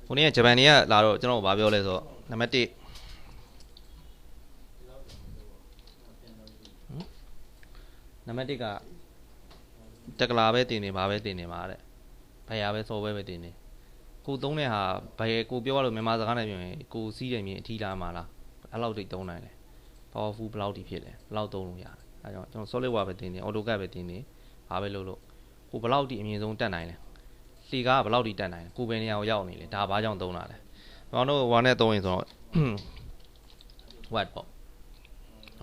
ခုနေ့ကဂျပန်တွေကလာတော့ကျွန်တော်ဘာပြောလဲဆိုတော့နံပါတ်1နံပါတ်1ကတက်ကလာပဲတင်နေမှာပဲတင်နေမှာတဲ့ဘယ်ရပဲစော်ပဲတင်နေကိုသုံးတဲ့ဟာဘယ်ကိုပြောရလို့မြန်မာစကားနဲ့ပြောရင်ကိုစီးတယ်မြင်အထီးလာမှာလားအဲ့လောက်တိတ်သုံးနိုင်တယ် powerful ဘယ်လောက်တိဖြစ်လဲဘယ်လောက်သုံးလို့ရတယ်အဲ့ကြောင့်ကျွန်တော် solid wire ပဲတင်နေ AutoCAD ပဲတင်နေဘာပဲလုပ်ကိုဘယ်လောက်တိအမြင့်ဆုံးတက်နိုင်လဲလှေကားကဘယ်လောက်တိတက်နိုင်လဲကိုပဲနေရာကိုရောက်နေလေဒါဘာကြောင့်သုံးတာလဲကျွန်တော်တို့1နဲ့3ရင်ဆိုတော့ what ပေါ့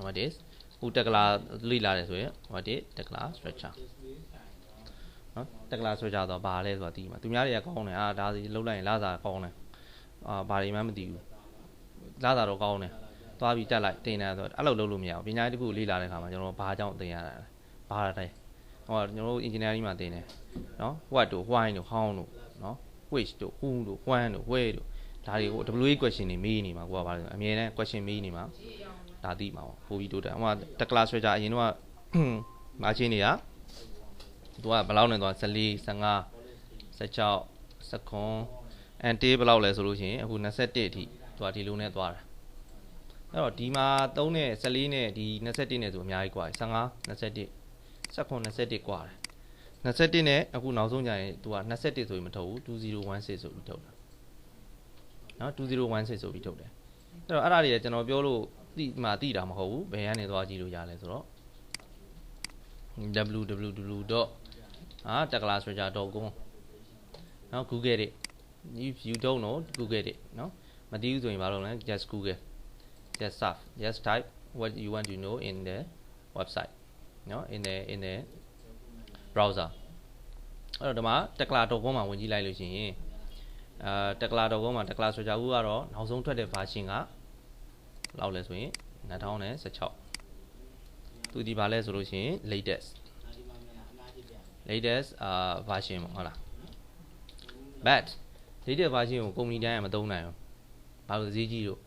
what is ဟိုတက်ကလာလိလာတယ်ဆိုရင် what is တက်ကလာ structure နော်တက်ကလာ structure ဆိုတော့ဘာလဲဆိုတာသိမှာသူများတွေကကောင်းတယ်ဒါစီလှုပ်လိုက်ရင်လာစာကောင်းတယ်ဘာတွေမှမသိဘူးလာစာတော့ကောင်းတယ်သွားပြီးတက်လိုက်တင်တယ်ဆိုတော့အဲ့လိုလုပ်လို့မရဘူးပညာရေးတစ်ခုလေ့လာတဲ့အခါမှာကျွန်တော်ဘာကြောင့်သင်ရတာလဲဘာတိုင်းဟောကျွန်တော်တို့ engineering မှာသင်တယ်နော် what တို့ why တို့ how တို့နော် which တို့ who တို့ when တို့ where တို့ဒါတွေကို WA question တွေမေးနေမှာကိုကဘာလဲဆိုအမြဲတမ်း question မေးနေမှာဒါသိမှာပေါ့ပို့ပြီးတိုးတယ်ဟိုမှာတက်ကလာ structure အရင်တော့မာချင်းတွေကသူကဘယ်လောက်နဲ့သွား14 15 16 19 and day ဘယ်လောက်လဲဆိုလို့ရှိရင်အခု21အထိသူကဒီလိုနဲ့သွားတာအဲ့တော့ဒီမှာ3နဲ့14နဲ့ဒီ21နဲ့ဆိုအများကြီးกว่า15 21 19 21กว่าတယ်21နဲ့အခုနောက်ဆုံးကြရင်သူက21ဆိုရင်မထုတ်ဘူး2016ဆိုပြီးထုတ်တာနော်2016ဆိုပြီးထုတ်တယ်အဲ့တော့အဲ့ဒါတွေကကျွန်တော်ပြောလို့တိတာမဟုတ်ဘူးဘယ်ကနေသွားကြည့်လို့ရလဲဆိုတော့ www.tekklastructure.com နော် Google it if you don't know Google it နော်မသိဘူးဆိုရင်ဘာလုပ်လဲ just Google just search just type what you want to know in the website နော် in the browser အဲ့တော့ဒီမှာ tekla.com မှာဝင်ကြည့်လိုက်လို့ရှိရင်tekla.com မှာ tekla structure ကတော့နောက်ဆုံးထွက်တဲ့ version ကလောက်လဲဆိုရင်2016သူဒီပါလဲဆိုလို့ရှိရင် latest version ပေါ့ဟုတ်လား but latest version ကိုကုမ္ပဏီတိုင်းကမသုံးနိုင်ဘူးဘာလို့ဈေးကြီးလို့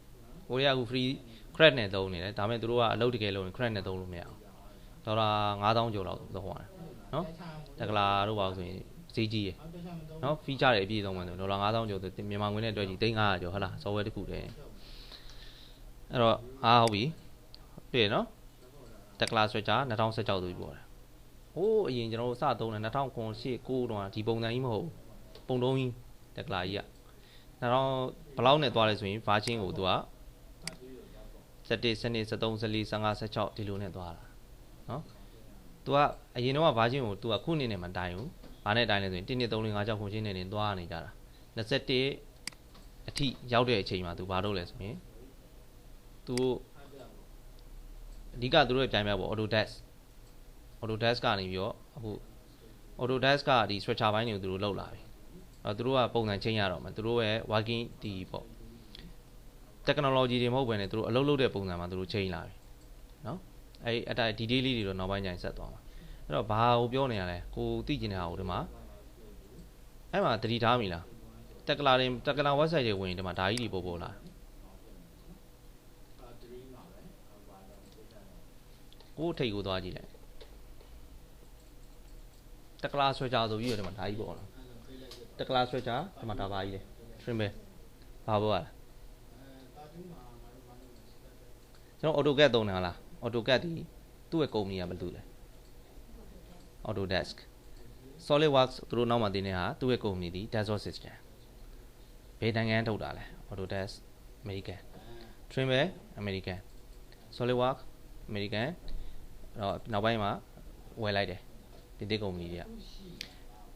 ကိုရီးယားက free credit နဲ့သုံးနေတယ်ဒါပေမဲ့သူတို့ကအလုပ်တကယ်လုပ်ရင် credit နဲ့သုံးလို့မရဘူးဒေါ်လာ9000ကျော်လောက်သုံးရတယ်နော်တက်ကလာတို့ပါဆိုရင်ဈေးကြီးရယ်နော် feature တွေအပြည့်အစုံမှဆိုဒေါ်လာ9000ကျော်ဆိုမြန်မာငွေနဲ့တွက်ကြည့်3500ကျော်ဟုတ်လား software တစ်ခုတည်းအဲ့တော့ဟုတ်ပြီတွေ့ရနော်တက်ကလာ structure 2016ဆိုပြီးပြောတာဟိုးအရင်ကျွန်တော်တို့စသုံးတယ်2009 8 9တော့ဒီပုံစံကြီးမဟုတ်ပုံတုံးကြီးတက်ကလာကြီးက2000ဘယ်လောက်နဲ့သွားလဲဆိုရင် version ကိုသူက17 12 13 14 15 16ဒီလိုနဲ့သွားတာနော်သူကအရင်တော့ version ကိုသူကခုနှစ်နဲ့မတိုင်ဘူးဘာနဲ့တိုင်လဲဆိုရင်1 2 3 4 5 6 9 10နဲ့သွားနေကြတာ21အထိရောက်တဲ့အချိန်မှာသူဘာလုပ်လဲဆိုရင်သူအဓိကသူတို့ရဲ့ပြိုင်ပွဲပေါ့ Autodesk ကနေပြီးတော့အခု Autodesk ကဒီ structure ဘိုင်းတွေကိုသူတို့လောက်လာပြီအဲ့သူတို့ကပုံစံချင်းရတော့မှာသူတို့ရဲ့ working ဒီပေါ့ technology တွေမဟုတ်ဘဲနဲ့သူတို့အလုပ်လုပ်တဲ့ပုံစံမှာသူတို့ချင်းလာပြီနော်အဲ့အတိုင်း detail လေးတွေတော့နောက်ပိုင်းကျရင်ဆက်သွားမှာအဲ့တော့ဘာကိုပြောနေရလဲကိုသိကျင်တဲ့ဟာကိုဒီမှာအဲ့မှာသတိထားမိလားတက်ကလာ website တွေဝင်ရင်ဒီမှာဒါကြီးတွေပို့လာကိုထိတ်ကိုသွားကြည့်လိုက်တက်ကလာ structure ဆိုပြီးတော့ဒီမှာဒါကြီးပေါ့လားတက်ကလာ structure ဒီမှာဒါပါကြီးလေ trim ပဲဘာပေါ့လားကျွန်တော် AutoCAD သုံးတယ်ဟာလား AutoCAD ဒီသူ့ရဲ့ကုမ္ပဏီကဘယ်လိုလဲ Autodesk SolidWorks သူတို့နောက်မှာတင်နေတာသူ့ရဲ့ကုမ္ပဏီဒီ Dassault System ဘယ်နိုင်ငံထုတ်တာလဲ Autodesk American trim ပဲ American SolidWorks American တော့နောက်ပိုင်းမှာဝယ်လိုက်တယ်ဒီကုမ္ပဏီတွေက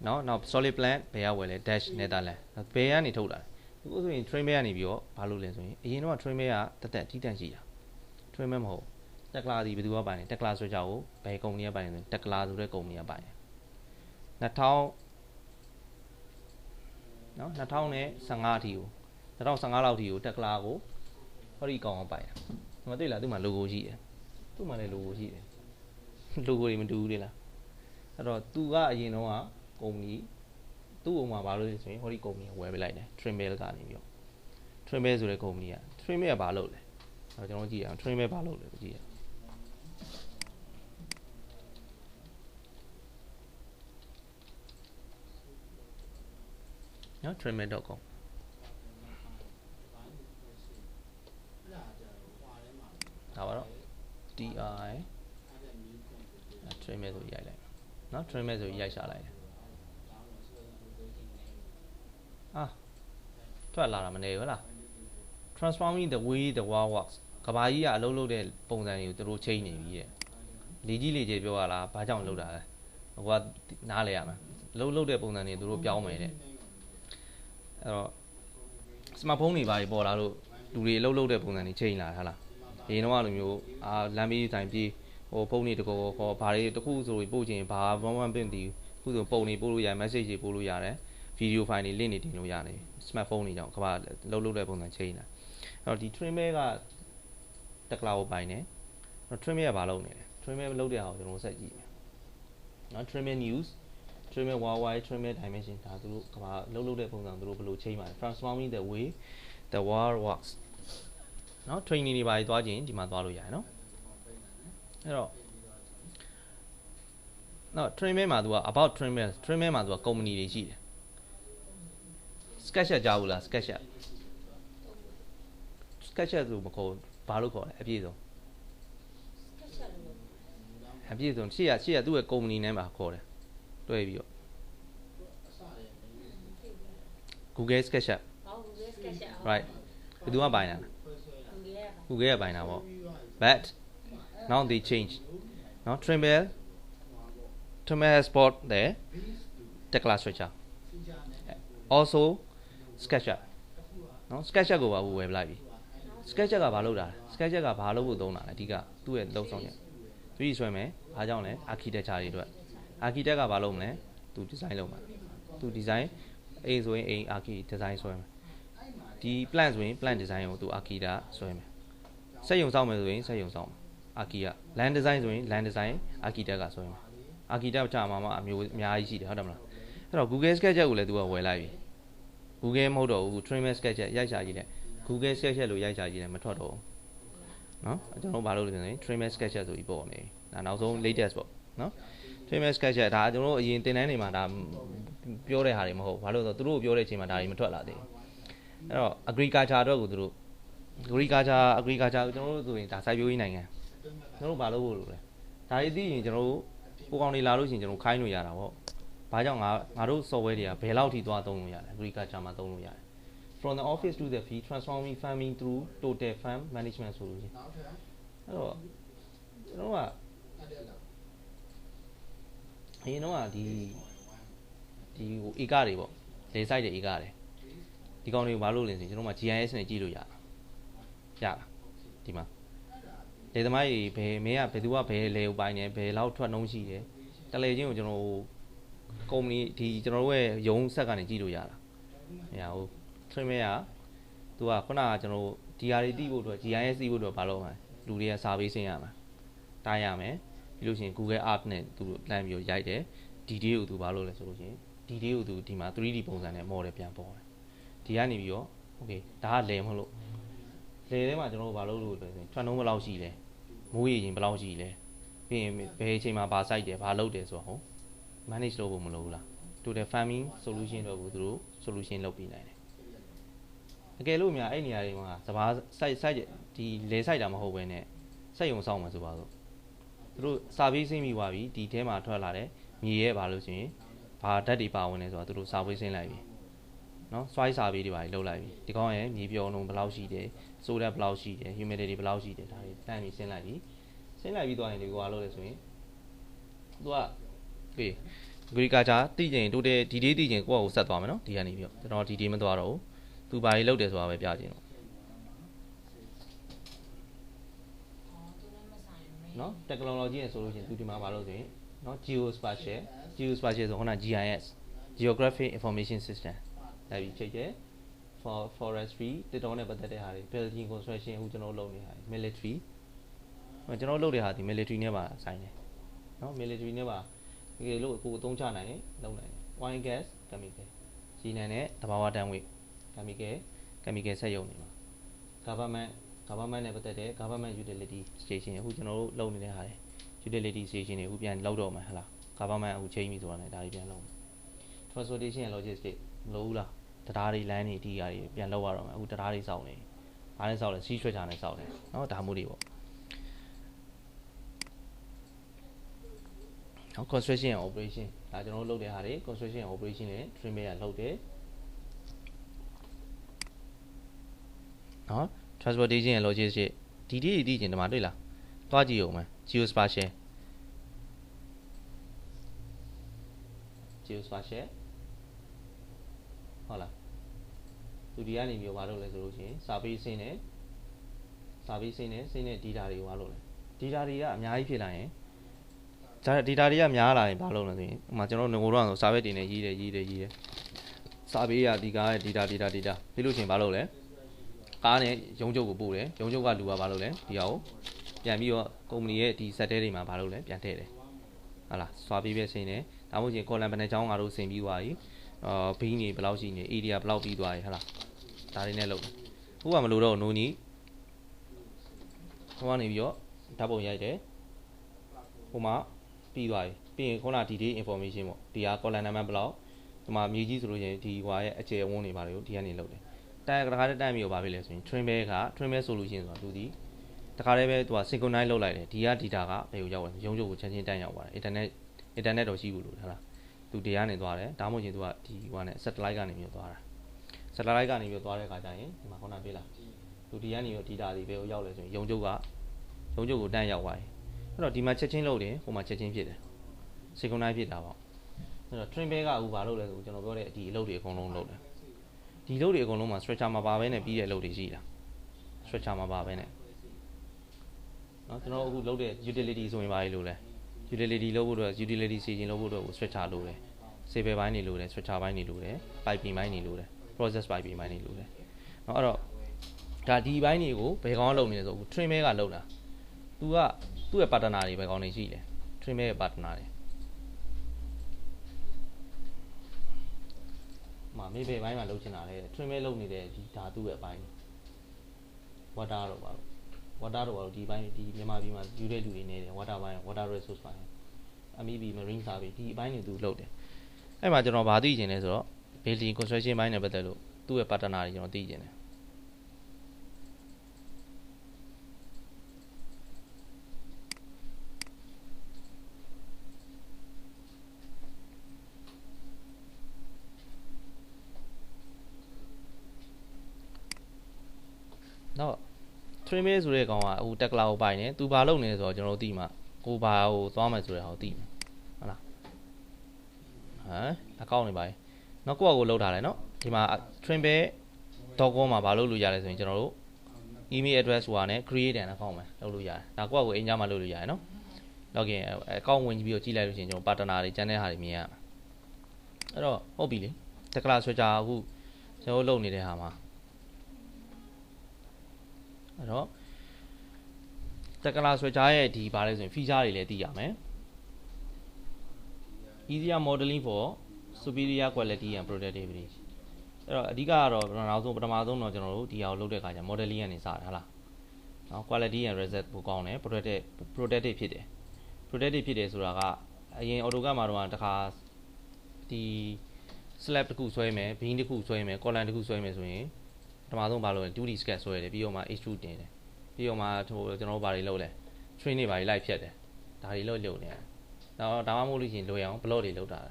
နောက် Solid Plan ဘယ်ကဝယ်လဲ Dash Netherlands ဘယ်ကနေထုတ်တာအခုဆိုရင် trim ပဲကနေပြီးတော့ဘာလို့လဲဆိုရင်အရင်တော့ trim ပဲကတက်အထီးတန့်ရှိတာ trim ပဲမဟုတ်တက်ကလာဒီဘယ်သူကပိုင်လဲတက်ကလာဆိုကြကိုဘယ်ကုမ္ပဏီကပိုင်လဲဆိုရင်တက်ကလာဆိုတဲ့ကုမ္ပဏီကပိုင်တယ်2000နော်2015အထိကို2015လောက်အထိကိုတက်ကလာကိုဟောဒီကောင်ကပိုင်တာမသိလားသူ့မှာ logo ရှိတယ်သူ့မှာလည်း logo ရှိတယ် logo တွေမတူဘူးလေလားအဲ့တော့သူကအရင်တော့ကကုမ္ပဏီသူ့အုံမှာဘာလို့လဲဆိုရင်ဟောဒီကုမ္ပဏီဝယ်ပေးလိုက်တယ် Trimble ကနေပြီးတော့ Trimble ဆိုတဲ့ကုမ္ပဏီက Trimble ကဘာလုပ်လဲအဲ့တော့ကျွန်တော်ကြည့်အောင် Trimble ဘာလုပ်လဲကြည့်ရနော် trimble.com ဒါပါတော့ ti train မဲ့ဆိုရိုက်လိုက်နော် train မဲ့ဆိုရိုက်ရှာလိုက်တယ်ထွက်လာတာမနေဘူးလား transforming the way the world works ကဘာကြီးကအလုပ်လုပ်တဲ့ပုံစံတွေကိုသူတို့ချိန်နေပြီတဲ့လေကြီးလေကြီးပြောရလားဘာကြောင့်လုပ်တာလဲဟိုကနားလဲရမှာလုပ်တဲ့ပုံစံတွေသူတို့ပြောင်းမယ်တဲ့အဲ့တော့ smartphone တွေပါပေါ်လာလို့လူတွေအလုပ်လုပ်တဲ့ပုံစံတွေချိန်လာဟာလားဒီတော့လိုမျိုးလမ်းပြီးတိုင်းပြေးဟိုဖုန်းတွေတကောခေါ်ဘာတွေတခုဆိုပို့ချင်ဘာ1ပင်တီခုဆိုပုံတွေပို့လို့ရတယ် message တွေပို့လို့ရတယ်ဗီဒီယိုဖိုင်တွေ link တွေတင်လို့ရတယ် smartphone တွေကြောင့်ကဘာလုပ်တဲ့ပုံစံချိန်လာအဲ့တော့ဒီ trimmer ကတက်ကလာကိုပိုင်တယ် trimmer ကဘာလုပ်နေလဲ trimmer လုပ်တဲ့ဟာကိုကျွန်တော်ဆက်ကြည့်မယ်နော် trimmer news trimmer worldwide trimmer dimension ဒါသူတို့ကဘာလုပ်တဲ့ပုံစံသူတို့ဘယ်လိုချိန်ပါလဲ transforming the way the world works နော် training တွေပါသွားခြင်းဒီမှာသွားလို့ရတယ်နော်အဲ့တော့နော် trimmer မှာသူက about trimmer မှာသူက company တွေရှိတယ် sketch ကြားဘူးလား sketch ဆိုမခေါ်ဘာလို့ခေါ်လဲအပြည့်စုံရှေ့ကသူ့ရဲ့ company နဲ့မှာခေါ်တယ်တွေ့ပြီးတော့ Google SketchUp right ဘယ်သူကပိုင်တာ Google ကပိုင်တာပေါ့ but now they change now Trimble has bought the Tekla structure also SketchUp နော် SketchUp ကိုပါဝယ်လိုက်ပြီ SketchUp ကဘာလုပ်တာ SketchUp ကဘာလုပ်ဖို့သုံးတာလဲအဓိကသူ့ရဲ့လုံဆောင်ချက် 3D ဆွဲမယ်အားကြောင့်လဲ architecture တွေအတွက် architect ကဘာလုပ်မလဲသူ design လုပ်မှာသူ design အိမ်ဆိုရင်အိမ် architect design ဆွဲမယ်ဒီ plan ဆိုရင် plan design ကိုသူ architect ဆွဲမယ်စက်ရုံဆောက်မယ်ဆိုရင်စက်ရုံဆောက်မယ် architect land design ဆိုရင် land design architect ကဆွဲမယ် architect ချာမှာအမျိုးအများကြီးရှိတယ်ဟုတ်တယ်မလားအဲ့တော့ Google SketchUp ကိုလည်းသူကဝယ်လိုက်ပြီ Google မဟုတ်တော့ဘူး Trimmer SketchUp ရိုက်ရှာကြည့်တယ် Google SketchUp လို့ရိုက်ရှာကြည့်တယ်မထွက်တော့ဘူးနော်ကျွန်တော်ဘာလုပ်လဲဆိုရင် Trimmer SketchUp ဆိုပြီးပေါ်နေဒါနောက်ဆုံး latest ပေါ့နော် Trimmer SketchUp ဒါကျွန်တော်တို့အရင်တင်တန်းနေမှာဒါပြောတဲ့ဟာတွေမဟုတ်ဘာလို့လဲဆိုတော့သူတို့ပြောတဲ့အချိန်မှာဒါတွေမထွက်လာသေးဘူးအဲ့တော့ agriculture အတွက်ကိုသူတို့ agriculture ကျွန်တော်တို့ဆိုရင်ဒါစိုက်ပျိုးရေးနိုင်ငံကျွန်တော်တို့ဘာလုပ်ဖို့လုပ်လဲဒါတွေသိရင်ကျွန်တော်တို့ပိုကောင်တွေလာလို့ရှိရင်ကျွန်တော်ခိုင်းလို့ရတာပေါ့ဘာကြောင့်ငါတို့ software တွေကဘယ်လောက်ထိသွားသုံးလို့ရလဲ agriculture မှာသုံးလို့ရတယ် from the office to the field transforming farming through total farm management solution အဲ့တော့ကျွန်တော်ကအရင်တော့ဒီဧကတွေပေါ့လေ site တွေဧကတွေဒီကောင်တွေကိုဘာလို့လဲဆိုရင်ကျွန်တော်မှ GIS နဲ့ကြည့်လို့ရတာဒီမှာလေသမားကြီးဘယ်မင်းကဘယ်သူကဘယ်လေကိုပိုင်းနေဘယ်လောက်ထွက်နှုံးရှိတယ်တလေချင်းကိုကျွန်တော်ကုမ္ပဏီဒီကျွန်တော်တို့ရဲ့ရုံးဆက်ကနေကြည့်လို့ရတာဟို Trimmer ကသူကခုနကကျွန်တော်ဒီဟာတွေတိဖို့အတွက် GIS တိဖို့အတွက်ဘာလုပ်မှာလူတွေကစာပေးဆင်းရမှာတားရမယ်ပြီးလို့ရှိရင် Google Earth နဲ့သူလမ်းပြီးရိုက်တယ်ဒီဒေးကိုသူဘာလုပ်လဲဆိုလို့ရှိရင်ဒီဒေးကိုသူဒီမှာ 3D ပုံစံနဲ့ model ပြန်ပေါ်တယ်ဒီကနေပြီးတော့ okay ဒါကလဲမဟုတ်လို့လဲထဲမှာကျွန်တော်တို့ဘာလုပ်လို့လဲဆိုရင်ထွက်နှုံးဘယ်လောက်ရှိလဲမိုးရေရင်ဘယ်လောက်ရှိလဲပြီးရင်ဘယ်အချိန်မှာဘာ site တယ်ဘာလုပ်တယ်ဆိုတော့ manage လုပ်ဖို့မလိုဘူးလား total farming solution တော့ကိုသူတို့ solution လုပ်ပေးနိုင်တယ်အကယ်လို့များအဲ့နေရာတွေမှာစဘာ site ဒီလဲ site တာမဟုတ်ဘဲနဲ့စက်ရုံဆောက်မှာဆိုပါဆိုသူတို့စာပေးဆင်းပြီးသွားပြီဒီထဲမှာထွက်လာတယ်မြေရဲပါလို့ဆိုရင်ဘာဓာတ်တွေပါဝင်လဲဆိုတော့သူတို့စာပေးဆင်းလိုက်ပြီနော် soil စာပေးတွေပါလုပ်လိုက်ပြီဒီကောင်းရဲ့မြေပြောင်းလုံးဘယ်လောက်ရှိတယ်ဆိုတဲ့ဘယ်လောက်ရှိတယ် humidity ဘယ်လောက်ရှိတယ်ဒါတွေတန်းပြီးဆင်းလိုက်ပြီဆင်းလိုက်ပြီးသွားရင်ဒီကောလုပ်လဲဆိုရင်သူကအေး agriculture သိကျင်တိုးတဲ့ဒီဒေးသိကျင်ကိုယ့်အကိုဆက်သွားမယ်နော်ဒီကနေပြီးတော့ကျွန်တော်ဒီဒေးမသွားတော့ဘူးသူဘာတွေလုပ်တယ်ဆိုတာပဲပြချင်တော့နော် technology နဲ့ဆိုလို့ရှိရင်သူဒီမှာဘာလုပ်ဆိုရင်နော် geospatial ဆိုခုန GIS geographic information system ဒါပြီးချိန်ကျ for forestry တစ်တော်နဲ့ပတ်သက်တဲ့ဟာတွေ building construction အခုကျွန်တော်လုပ်နေတာ military ကျွန်တော်လုပ်တဲ့ဟာဒီ military နဲ့ပါဆိုင်တယ်နော် military နဲ့ပါတကယ်လို့ကိုအသုံးချနိုင်ရင်လုပ်နိုင်တယ် oil gas chemical စီနံနဲ့တဘာဝတန်းဝိတ် chemical ဆက်ရုံနေမှာ government နဲ့ပတ်သက်တဲ့ government utility station အခုကျွန်တော်တို့လုပ်နေတဲ့ဟာတွေ utility station တွေအခုပြန်လောက်တော့မှာဟလား government အခုချိန်ပြီဆိုတာနဲ့ဒါတွေပြန်လုပ်မယ် transportation and logistics မလို့ဘူးလားတရားတွေလမ်းတွေဒီဟာတွေပြန်လောက်ရတော့မှာအခုတရားတွေစောင့်နေဘာနဲ့စောင့်လဲ sea stretcher နဲ့စောင့်တယ်เนาะဒါမျိုးတွေပေါ့ နော် construction and operation ဒါကျွန်တော်တို့လုပ်တဲ့ဟာတွေ construction and operation နဲ့ trimway ကလုပ်တယ်နော် transportation and logistics ဒီတည်ချင်းဒီမှာတွေ့လားသွားကြည့်အောင်မယ် geospatial ဟုတ်လားသူဒီကနေမျိုးဘာလုပ်လဲဆိုလို့ရှိရင်စာပေးစင်းနဲ့ data တွေဘာလုပ်လဲ data တွေကအများကြီးဖြစ်လာရင် data တွေကများလာရင်ဘာလုပ်လဲဆိုရင်ဥပမာကျွန်တော်တို့ငိုတော့ဆိုစာပဲတင်နေရေးတယ်စာပေးရဒီကားရဲ့ data ပြီးလို့ရှိရင်ဘာလုပ်လဲကားနဲ့ရုံးချုပ်ကိုပို့တယ်ရုံးချုပ်ကလူကဘာလုပ်လဲဒီဟာကိုပြန်ပြီးတော့ကုမ္ပဏီရဲ့ဒီ set တွေမှာဘာလုပ်လဲပြန်ထည့်တယ်ဟုတ်လားစွာပေးပဲစင်းတယ်ဒါမှမဟုတ်ရင် column ဘယ်နှချောင်းငါတို့ဆင်ပြီးသွားပြီဘီးနေဘယ်လောက်ရှိနေ area ဘယ်လောက်ပြီးသွားပြီဟုတ်လားဒါတွေနဲ့လုပ်တယ်ခုကမလို့တော့နိုးနီဟိုကနေပြီးတော့ဓာတ်ပုံရိုက်တယ်ဟိုမှာပြီးသွားပြီပြီးရင်ခုနဒီ information ပေါ့ဒီဟာ column number ဘယ်လောက်ဒီမှာမြေကြီးဆိုလို့ရှိရင်ဒီဟွာရဲ့အကျယ်ဝန်းတွေပါလို့ဒီကနေလုပ်တယ်တိုင်တခါတည်းတိုင်ပြီးတော့ဘာဖြစ်လဲဆိုရင် trimway solution ဆိုတာသူဒီတခါတည်းပဲသူက synchronize လုပ်လိုက်တယ်ဒီက data ကဘယ်ကိုရောက်လဲရုံးချုပ်ကိုချင်းတန်းရောက်သွားတယ် internet တော့ရှိဘူးလို့ဟုတ်လားသူတရားနေသွားတယ်ဒါမှမဟုတ်ရင်သူကဒီဟိုနဲ့ satellite ကနေပြီးသွားတာ satellite ကနေပြီးသွားတဲ့အခါကျရင်ဒီမှာခုနတွေ့လားသူဒီကနေပြီး data တွေဘယ်ကိုရောက်လဲဆိုရင်ရုံးချုပ်ကိုတန်းရောက်သွားတယ်အဲ့တော့ဒီမှာချက်ချင်းလုပ်တယ်ဟိုမှာချက်ချင်းဖြစ်တယ် synchronize ဖြစ်တာပေါ့အဲ့တော့ trimway ကအခုဘာလုပ်လဲဆိုကျွန်တော်ပြောတဲ့ဒီအလုပ်တွေအကုန်လုံးလုပ်တယ်ဒီအလုပ်တွေအကုန်လုံးမှာ structure မှာပါပဲနဲ့ပြီးတဲ့အလုပ်တွေရှိတာ structure မှာပါပဲနဲ့နော်ကျွန်တော်အခုလုပ်တဲ့ utility ဆိုရင်ဘာတွေလုပ်လဲ utility လုပ်ဖို့အတွက် utility staging လုပ်ဖို့အတွက်ကို structure လုပ်တယ် civil ဘိုင်းတွေလုပ်တယ် structure ဘိုင်းတွေလုပ်တယ် piping ဘိုင်းတွေလုပ်တယ် process piping ဘိုင်းတွေလုပ်တယ်နော်အဲ့တော့ဒါဒီဘိုင်းတွေကိုဘယ်ကောင်လုပ်နေလဲဆိုအခု trimway ကလုပ်တာသူ့ရဲ့ partner တွေဘယ်ကောင်တွေရှိလဲ trimway ရဲ့ partner တွေမေဘေဘိုင်းမှာလုပ်ချင်တာလေ trimway လုပ်နေတဲ့ဒီဓာတုရဲ့အပိုင်း water တော့ပါလို့ဒီဘိုင်းဒီမြန်မာပြည်မှာယူတဲ့လူတွေနေတယ် water ဘိုင်း water resource ဘိုင်း MEB marine survey ဒီအပိုင်းတွေသူလုပ်တယ်အဲ့မှာကျွန်တော်ဗာသိချင်လဲဆိုတော့ building construction ဘိုင်းနဲ့ပတ်သက်လို့သူ့ရဲ့ partner တွေကျွန်တော်သိချင်တယ်နော် trimway ဆိုတဲ့ကောင်ကအခုတက်လာကိုပိုင်နေသူဘာလုပ်နေလဲဆိုတော့ကျွန်တော်သိမှာကိုဘာကိုသွားမယ်ဆိုတဲ့ဟာကိုသိမှာဟုတ်လားအကောင့်နေပါရဲ့နောက်ကိုလောက်ထားတယ်နော်ဒီမှာ trimway.com မှာဘာလုပ်လို့ရလဲဆိုရင်ကျွန်တော်တို့ email address ဟိုဟာနဲ့ create an account မှာလုပ်လို့ရတယ်ဒါကိုအင်ဂျာမှာလုပ်လို့ရတယ်နော် login account ဝင်ပြီးတော့ကြည့်လိုက်လို့ရှိရင်ကျွန်တော် partner တွေကျန်တဲ့ဟာတွေမြင်ရမှာအဲ့တော့ဟုတ်ပြီလေတက်လာဆွဲကြအခုကျွန်တော်လုပ်နေတဲ့ဟာမှာအဲ့တော့တက္ကလာဆွဲချားရဲ့ဒီဘာလဲဆိုရင် feature တွေလည်းသိရမယ် easier modeling for superior quality and productivity အဲ့တော့အဓိကကတော့ပထမဆုံးတော့ကျွန်တော်တို့ဒီဟာကိုလုပ်တဲ့အခါကျ modeling ကနေစတယ်ဟုတ်လားနော် quality and result ပိုကောင်းတယ် productive ဖြစ်တယ် productive ဖြစ်တယ်ဆိုတာကအရင် AutoCAD မှာတော့တခါဒီ slab တစ်ခုဆွဲမယ် beam တစ်ခုဆွဲမယ် column တစ်ခုဆွဲမယ်ဆိုရင်ပထမဆုံးဘာလုပ်လဲ 2D sketch ဆွဲတယ်ပြီးတော့မှ extrude တင်တယ်ပြီးတော့မှကျွန်တော်တို့ဘာတွေလုပ်လဲ train တွေဘာတွေလိုက်ဖြတ်တယ်ဒါတွေလုပ်နေတယ်ဒါမှမဟုတ်လို့ရှိရင်လွယ်အောင် block တွေလုပ်တာ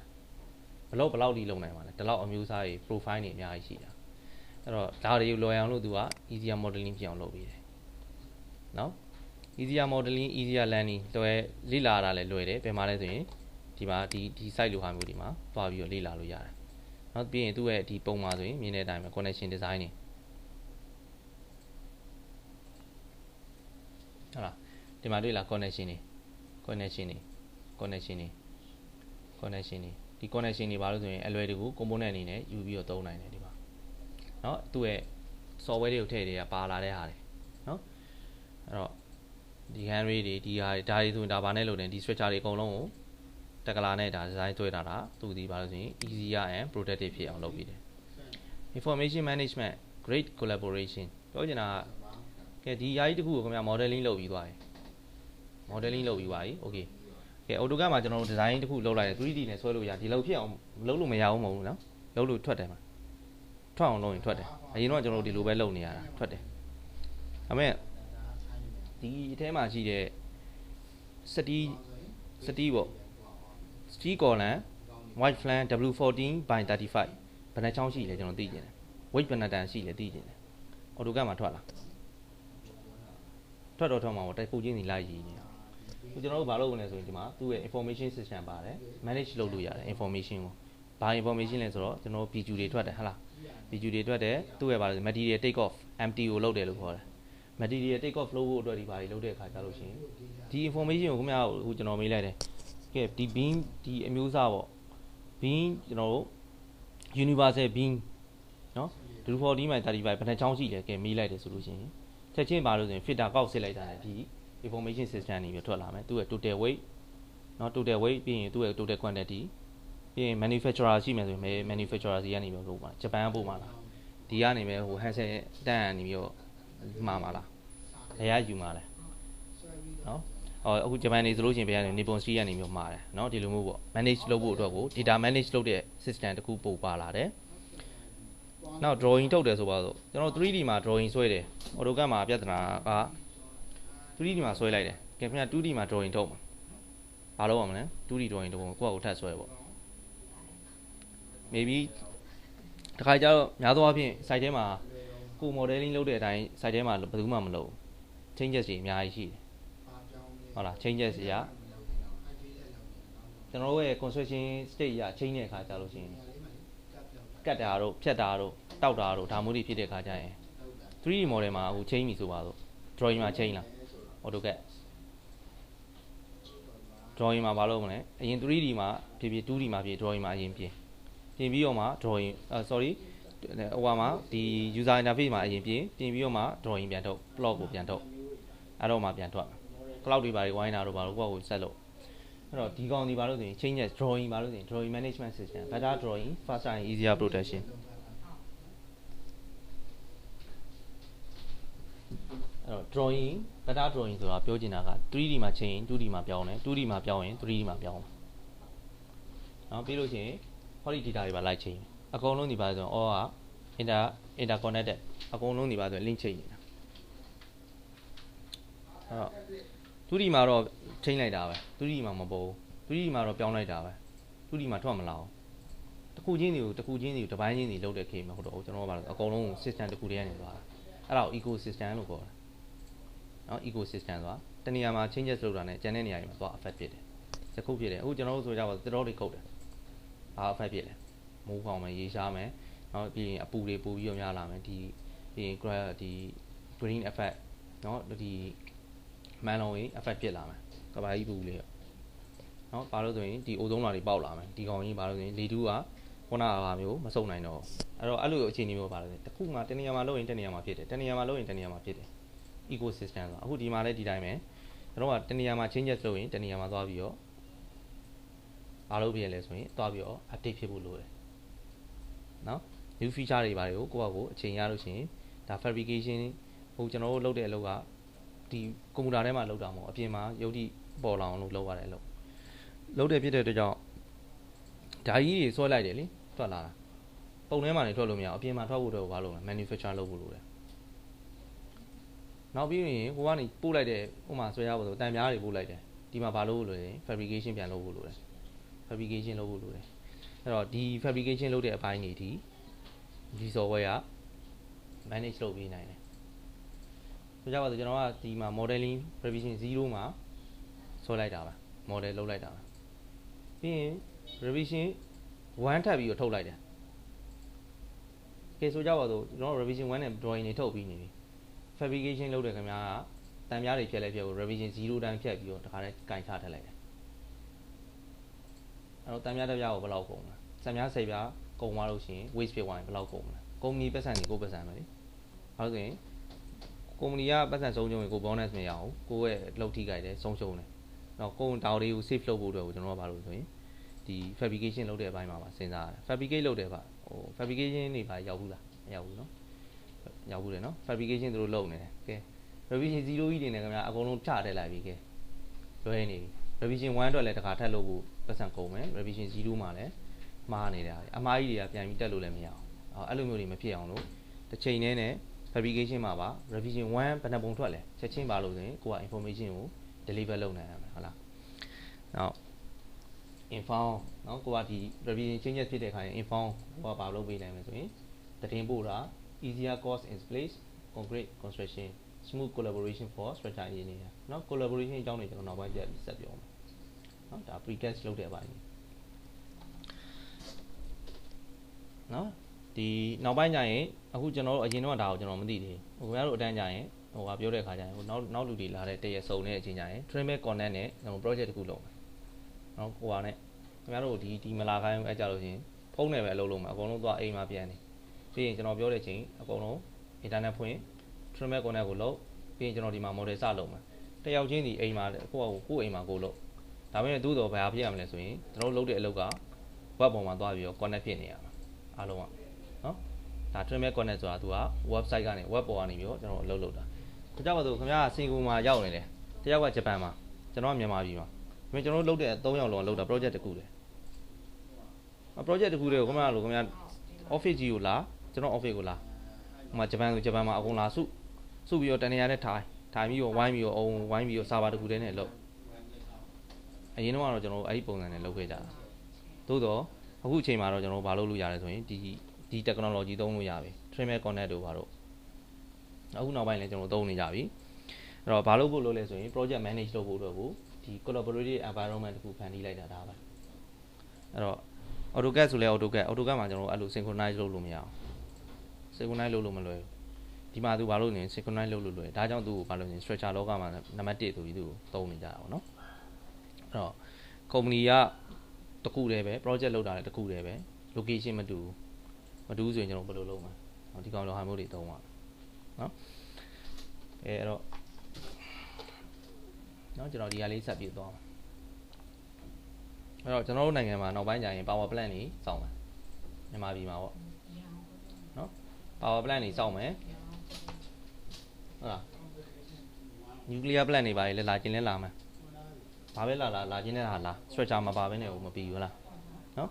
ဘလောက်ဘလောက်ထိလုပ်နိုင်ပါလဲဒီလောက်အမျိုးအစားတွေ profile တွေအများကြီးရှိတာအဲ့တော့ဒါတွေလွယ်အောင်လို့သူက easier modeling ဖြစ်အောင်လုပ်ပေးတယ်နော် easier modeling easier learning လွယ်လေ့လာတာလည်းလွယ်တယ်ဘယ်မှာလဲဆိုရင်ဒီမှာဒီ site လိုဟာမျိုးဒီမှာသွားပြီးတော့လေ့လာလို့ရတယ်နောက်ပြီးရင်သူ့ရဲ့ဒီပုံမှာဆိုရင်မြင်တဲ့အတိုင်းပဲ connection design တွေဟုတ်လားဒီမှာတွေ့လား connection တွေဒီ connection တွေဘာလို့ဆိုရင်အလွယ်တကူ component အနေနဲ့ယူပြီးတော့သုံးနိုင်တယ်ဒီမှာเนาะသူ့ရဲ့ software တွေကိုထည့်တွေကပါလာတဲ့ဟာတွေเนาะအဲ့တော့ဒီ handle တွေဒီဟာဒါတွေဆိုရင်ဒါဘာနဲ့လုပ်တယ်ဒီ structure တွေအကုန်လုံးကိုတက္ကလာနဲ့ဒါ design တွေ့တာသူဒီဘာလို့ဆိုရင် easier and productive ဖြစ်အောင်လုပ်ပြီးတယ် information management great collaboration ပြောချင်တာကဲဒီယာကြီးတစ်ခုကိုခင်ဗျာ modeling လုပ်ပြီးသွားပြီ modeling လုပ်ပြီးပါပြီ okay ကဲ AutoCAD မှာကျွန်တော်တို့ design တစ်ခုလုပ်လိုက်တယ် 3D နဲ့ဆွဲလို့ရဒီလောက်ဖြစ်အောင်လုပ်လို့မရဘူးမဟုတ်ဘူးနော်လုပ်လို့ထွက်တယ်မှာထွက်အောင်လုပ်ရင်ထွက်တယ်အရင်တော့ကျွန်တော်တို့ဒီလိုပဲလုပ်နေရတာထွက်တယ်ဒါပေမဲ့ဒီအထဲမှာရှိတဲ့စတီးပေါ့ steel column white flank W14 by 35ဘယ်နှချောင်းရှိလဲကျွန်တော်သိကျင်တယ် weight ဘယ်နှတန်ရှိလဲသိကျင်တယ် AutoCAD မှာထွက်လာထွက်တော့ထွက်မှာပေါ့တိုက်ခုချင်းစီလိုက်ရည်နေတာကျွန်တော်တို့ဘာလုပ်မလဲဆိုရင်ဒီမှာသူ့ရဲ့ information system ပါတယ် manage လုပ်လို့ရတယ် information ကိုဘာ information လဲဆိုတော့ကျွန်တော် PQ တွေထွက်တယ်ဟုတ်လား PQ တွေထွက်တယ်သူ့ရဲ့ဘာလဲ material take off MT ကိုလုပ်တယ်လို့ခေါ်တယ် material take off လုပ်ဖို့အတွက်ဒီဘာတွေလုပ်တဲ့အခါကျလို့ရှိရင်ဒီ information ကိုခင်ဗျားဟိုကျွန်တော်မေးလိုက်တယ်ကဲဒီ beam ဒီအမျိုးအစားပေါ့ beam ကျွန်တော်တို့ universal beam နော် W40 by 35ဘယ်နှချောင်းရှိလဲကဲမေးလိုက်တယ်ဆိုလို့ရှိရင်ချက်ချင်းပါလို့ဆိုရင် filter ကောက်စစ်လိုက်တာနဲ့ဒီ information system နေပြီးထွက်လာမယ်သူ့ရဲ့ total weight နော် total weight ပြီးရင်သူ့ရဲ့ total quantity ပြီးရင် manufacturer ရှိမယ်ဆိုရင် manufacturer စီကနေပြီးတော့ပို့မှာဂျပန်ကပို့မှာလားဒီကနေပဲဟို handset တန်းကနေပြီးတော့မှာလားဘယ်ကယူမှာလဲနော်အခုဂျပန်နေဆိုလို့ရှိရင်ဘယ်ကနေ Nippon Steel ကနေမျိုးမှာတယ်နော်ဒီလိုမျိုးပေါ့ manage လုပ်ဖို့အတွက်ကို data manage လုပ်တဲ့ system တခုပို့ပါလာတယ်နောက် drawing ထုတ်တယ်ဆိုပါတော့ကျွန်တော် 3D မှာ drawing ဆွဲတယ် AutoCAD မှာပြဿနာက 3D မှာဆွဲလိုက်တယ်ကဲခင်ဗျာ 2D မှာ drawing ထုတ်မှာဘာလုပ်ရမလဲ 2D drawing တစ်ပုံကိုယ့်အကိုထပ်ဆွဲပေါ့ maybe တခါကျတော့များသောအားဖြင့် site ထဲမှာကို modeling လုပ်တဲ့အတိုင်း site ထဲမှာဘယ်သူမှမလုပ် changes တွေအများကြီးရှိတယ်ဟုတ်လား changes တွေကကျွန်တော်တို့ရဲ့ construction state ရ change တဲ့အခါကျလို့ရှိရင်ကတ်တာတို့ဖြတ်တာတို့တောက်တာတို့ဒါမျိုးတွေဖြစ်တဲ့အခါကျရင် 3D model မှာအခု change ပြီဆိုပါတော့ drawing မှာ change လား AutoCAD drawing မှာမလုပ်မလဲအရင် 3D မှာဖြစ်ဖြစ် 2D မှာဖြစ် drawing မှာအရင်ပြင်ပြီးတော့မှ drawing sorry ဟိုမှာဒီ user interface မှာအရင်ပြင်ပြီးတော့မှ drawing ပြန်ထုတ် plot ကိုပြန်ထုတ်အဲ့တော့မှပြန်ထွက် cloud တွေပါဝိုင်းတာတို့ဘာလို့ကိုယ့်ကိုဆက်လို့အဲ့တော့ဒီကောင်ဒီဘာလို့ဆိုရင် changes drawing ဘာလို့ဆိုရင် drawing management system better drawing faster and easier production အဲ့တော့ drawing better drawing ဆိုတာပြောချင်တာက 3D မှာချိန်ရင် 2D မှာပြောင်းတယ် 2D မှာပြောင်းရင် 3D မှာပြောင်းတယ်နော်ပြီးလို့ရှိရင်ဟောဒီ data တွေပါလိုက်ချိန်အကုန်လုံးဒီပါဆိုရင် all က interconnected အကုန်လုံးဒီပါဆိုရင် link ချိန်နေတာအဲ့တော့ 2D မှာတော့ချိန်လိုက်တာပဲ 2D မှာမပေါ်ဘူး 3D မှာတော့ပြောင်းလိုက်တာပဲ 2D မှာထွက်မလာဘူးတစ်ခုချင်းစီကိုတစ်ပိုင်းချင်းစီလုပ်တဲ့ခေတ်မှာဟုတ်တော့ကျွန်တော်ကဘာလို့အကုန်လုံး system တစ်ခုတည်းကနေသွားတာအဲ့ဒါကို ecosystem လို့ခေါ်တာနော် ecosystem ဆိုတာတနေရာမှာ changes လုပ်တာနဲ့ကျန်တဲ့နေရာတွေမှာသွား affect ဖြစ်တယ်တစ်ခုဖြစ်တယ်အခုကျွန်တော်တို့ဆိုကြပါသတော်တွေခုတ်တယ်ဘာ affect ဖြစ်လဲမိုးခေါင်မယ်ရေရှားမယ်နော်ပြီးရင်အပူတွေပိုပြီးတော့များလာမယ်ဒီပြီးရင်ဒီ green effect နော်ဒီမှန်လုံးကြီး effect ဖြစ်လာမယ်ကဘာကြီးပူလေးနော်ဘာလို့ဆိုရင်ဒီအိုဇုံးလာတွေပေါက်လာမယ်ဒီကောင်ကြီးဘာလို့ဆိုရင်လေတူးကခုနကဟာမျိုးမစုံနိုင်တော့အဲ့တော့အဲ့လိုအခြေအနေမျိုးပါလို့တခုမှတနေရာမှာလုပ်ရင်တနေရာမှာဖြစ်တယ်တနေရာမှာလုပ်ရင်တနေရာမှာဖြစ်တယ် ecosystem ဆိုတာအခုဒီမှာလည်းဒီတိုင်းပဲကျွန်တော်ကတနေရာမှာ changes လုပ်ရင်တနေရာမှာသွားပြီးတော့ဘာလို့ဖြစ်လဲဆိုရင်သွားပြီးတော့ update ဖြစ်ဖို့လိုတယ်နော် new feature တွေပါတွေကိုကိုယ့်ဘာကိုအချိန်ရလို့ရှိရင်ဒါ fabrication ဟိုကျွန်တော်တို့လုပ်တဲ့အလုပ်ကဒီကွန်ပျူတာထဲမှာလုပ်တာမဟုတ်အပြင်မှာရုပ်တိပေါ်လောင်လို့လုပ်ရတယ်လုပ်တယ်ဖြစ်တဲ့အတွက်ကြောင့်ဓာကြီးတွေဆွဲလိုက်တယ်လေထွက်လာတာပုံထဲမှာနေထွက်လို့မရအောင်အပြင်မှာထွက်ဖို့တော့ဘာလို့လဲ manufacture လုပ်ဖို့လိုတယ်နောက်ပြီးရင်ဟိုကနေပို့လိုက်တဲ့ဥမာဆွဲရပါဆိုတန်ပြားတွေပို့လိုက်တယ်ဒီမှာဘာလို့လို့လဲ fabrication ပြန်လုပ်ဖို့လိုတယ် fabrication လုပ်ဖို့လိုတယ်အဲ့တော့ဒီ fabrication လုပ်တဲ့အပိုင်းတွေဒီ software က manage လုပ်ပေးနိုင်တယ်ဆိုကြပါစို့ကျွန်တော်ကဒီမှာ modeling revision 0မှာဆွဲလိုက်တာပါ model လုပ်လိုက်တာပါပြီးရင် revision 1ထပ်ပြီးတော့ထုတ်လိုက်တယ်ကဲဆိုကြပါစို့ကျွန်တော် revision 1နဲ့ drawing တွေထုတ်ပြီးနေပြီ fabrication လုပ်တဲ့ခင်ဗျားကတန်ပြားတွေဖြတ်လိုက်ဖြတ်ကို revision 0တန်းဖြတ်ပြီးတော့တခါတည်းကင်ချထည့်လိုက်တယ်အဲ့တော့တန်ပြားတစ်ပြားကိုဘယ်လောက်ကုန်လဲတန်ပြား10ပြားကုန်သွားလို့ရှိရင် waste ဖြစ်သွားရင်ဘယ်လောက်ကုန်လဲကုမ္ပဏီပတ်စံတွေကိုပတ်စံပဲလေဟုတ်ဆိုရင်ကုမ္ပဏီကပတ်စံဆုံးရှုံးရင်ကို bonus မရအောင်ကိုယ့်ရဲ့လုပ်ထိကြိုက်တယ်ဆုံးရှုံးတယ်နောက်ကိုယ်တောင်တွေကို save လုပ်ဖို့အတွက်ကိုကျွန်တော်ကဘာလို့ဆိုရင်ဒီ fabrication လုပ်တဲ့အပိုင်းမှာစဉ်းစားရတယ် fabricate လုပ်တယ်ဗျဟို fabrication တွေပါရောက်ဘူးလားမရောက်ဘူးเนาะရောက်ဘူးတယ်เนาะ fabrication သူတို့လုပ်နေတယ်ကဲ revision 0ကြီးတွေနဲ့ခင်ဗျာအကုန်လုံးချထည့်လိုက်ပြီကဲလွဲနေပြီ revision 1အတွက်လည်းတစ်ခါထပ်လုပ်ဖို့ပတ်စံကုန်မယ် revision 0မှာလည်းမှားနေတာအမှားကြီးတွေကပြန်ပြီးတက်လို့လည်းမရအောင်အဲ့လိုမျိုးတွေမဖြစ်အောင်လို့တစ်ချိန်တည်းနဲ့ fabrication မှာပါ revision 1ဘယ်နှပုံထွက်လဲချက်ချင်းပါလို့ဆိုရင်ကိုက information ကို deliver လုပ်နိုင်ရမယ်ဟုတ်လားနောက် inform နော်ကိုကဒီ revision changes ဖြစ်တဲ့ခါရင် inform ကိုကဘာလုပ်ပေးနိုင်မလဲဆိုရင်တည်င်းပို့တာ easier course in place concrete construction smooth collaboration for structure engineer နော် collaboration အကြောင်းတွေကျွန်တော်နောက်ပိုင်းပြန်ဆက်ပြောမယ်နော်ဒါ precast လုပ်တဲ့အပိုင်းနော်ဒီနောက်ပိုင်းကျရင်အခုကျွန်တော်တို့အရင်တော့ဒါကိုကျွန်တော်မသိသေးဘူးခင်ဗျားတို့အတန်းကျရင်ဟိုကပြောတဲ့ခါကျရင်ဟိုနောက်လူတွေလာတဲ့တရက်စုံတဲ့အချိန်ကျရင် trainment connect နဲ့ကျွန်တော် project တစ်ခုလုပ်မယ်နော်ဟိုဟာနဲ့ခင်ဗျားတို့ဒီမလာခိုင်းအဲ့ကြလို့ရှင်ဖုန်းနဲ့ပဲအလုပ်လုပ်မှာအကုန်လုံးသွားအိမ်မှာပြန်နေပြီးရင်ကျွန်တော်ပြောတဲ့ချိန်အကုန်လုံး internet ဖွင့် trainment connect ကိုလုပ်ပြီးရင်ကျွန်တော်ဒီမှာ model စလုပ်မှာတယောက်ချင်းဒီအိမ်မှာကိုယ့်အိမ်မှာကိုလုပ်ဒါပေမဲ့သို့တော်ဘာဖြစ်ရမလဲဆိုရင်ကျွန်တော်လုပ်တဲ့အလုပ်က web ပေါ်မှာသွားပြီးတော့ connect ဖြစ်နေရမှာအားလုံးကနော်ဒါ trainment connect ဆိုတာသူက website ကနေ web ပေါ်ကနေပြီးတော့ကျွန်တော်အလုပ်လုပ်တာဒါကြောင့်မလို့ခင်ဗျားစင်ကာပူမှာရောက်နေတယ်တယောက်ကဂျပန်မှာကျွန်တော်ကမြန်မာပြည်မှာဒါပေမဲ့ကျွန်တော်လုပ်တဲ့3ယောက်လုံးလုပ်တာ project တစ်ခုတည်းproject တစ်ခုတည်းကိုခင်ဗျားလို့ခင်ဗျား office ကြီးကိုလာကျွန်တော် office ကိုလာဟိုမှာဂျပန်မှာအကုန်လာစုပြီးတော့တနေရာနဲ့ထိုင်ပြီးတော့ဝိုင်းပြီးတော့ဝိုင်းပြီးတော့ server တစ်ခုတည်းနဲ့လုပ်အရင်တော့ကျွန်တော်အဲ့ဒီပုံစံနဲ့လုပ်ခဲ့ကြတာသို့တော့အခုအချိန်မှာတော့ကျွန်တော်ဘာလုပ်လို့ရလဲဆိုရင်ဒီ technology သုံးလို့ရပြီ trainment connect တို့ဘာလို့အခုနောက်ပိုင်းလည်းကျွန်တော်သုံးနေကြပြီအဲ့တော့ဘာလုပ်ဖို့လုပ်လဲဆိုရင် project manage လုပ်ဖို့အတွက်ကိုဒီ collaborative environment တစ်ခုဖန်တီးလိုက်တာဒါပဲအဲ့တော့ AutoCAD ဆိုလဲ AutoCAD မှာကျွန်တော်အဲ့လို synchronize လုပ်လို့မရအောင် synchronize လုပ်လို့မလွယ်ဘူးဒီမှာသူဘာလို့နေ synchronize လုပ်လို့လွယ်ဒါကြောင့်သူ့ကိုဘာလို့နေ structure လောကမှာနံပါတ်1ဆိုပြီးသူ့ကိုသုံးနေကြတာပေါ့နော်အဲ့တော့ company ကတခုတည်းပဲ project လုပ်တာလည်းတခုတည်းပဲ location မတူဆိုရင်ကျွန်တော်ဘယ်လိုလုပ်မှာဒီကောင်လိုဟာမျိုးတွေသုံးပါနော်အဲ့တော့နော်ကျွန်တော်ဒီဟာလေးဆက်ပြသွားမှာအဲ့တော့ကျွန်တော်တို့နိုင်ငံမှာနောက်ပိုင်းကျရင် power plant တွေစောင့်မယ်မြန်မာပြည်မှာပေါ့နော် power plant တွေစောင့်မယ်ဟုတ်လား nuclear plant တွေပါလေလာခြင်းလဲလာမယ်ဘာပဲလာခြင်းနဲ့ဟာလာ structure မှာပါပဲနဲ့ဟိုမပြီးဘူးလားနော်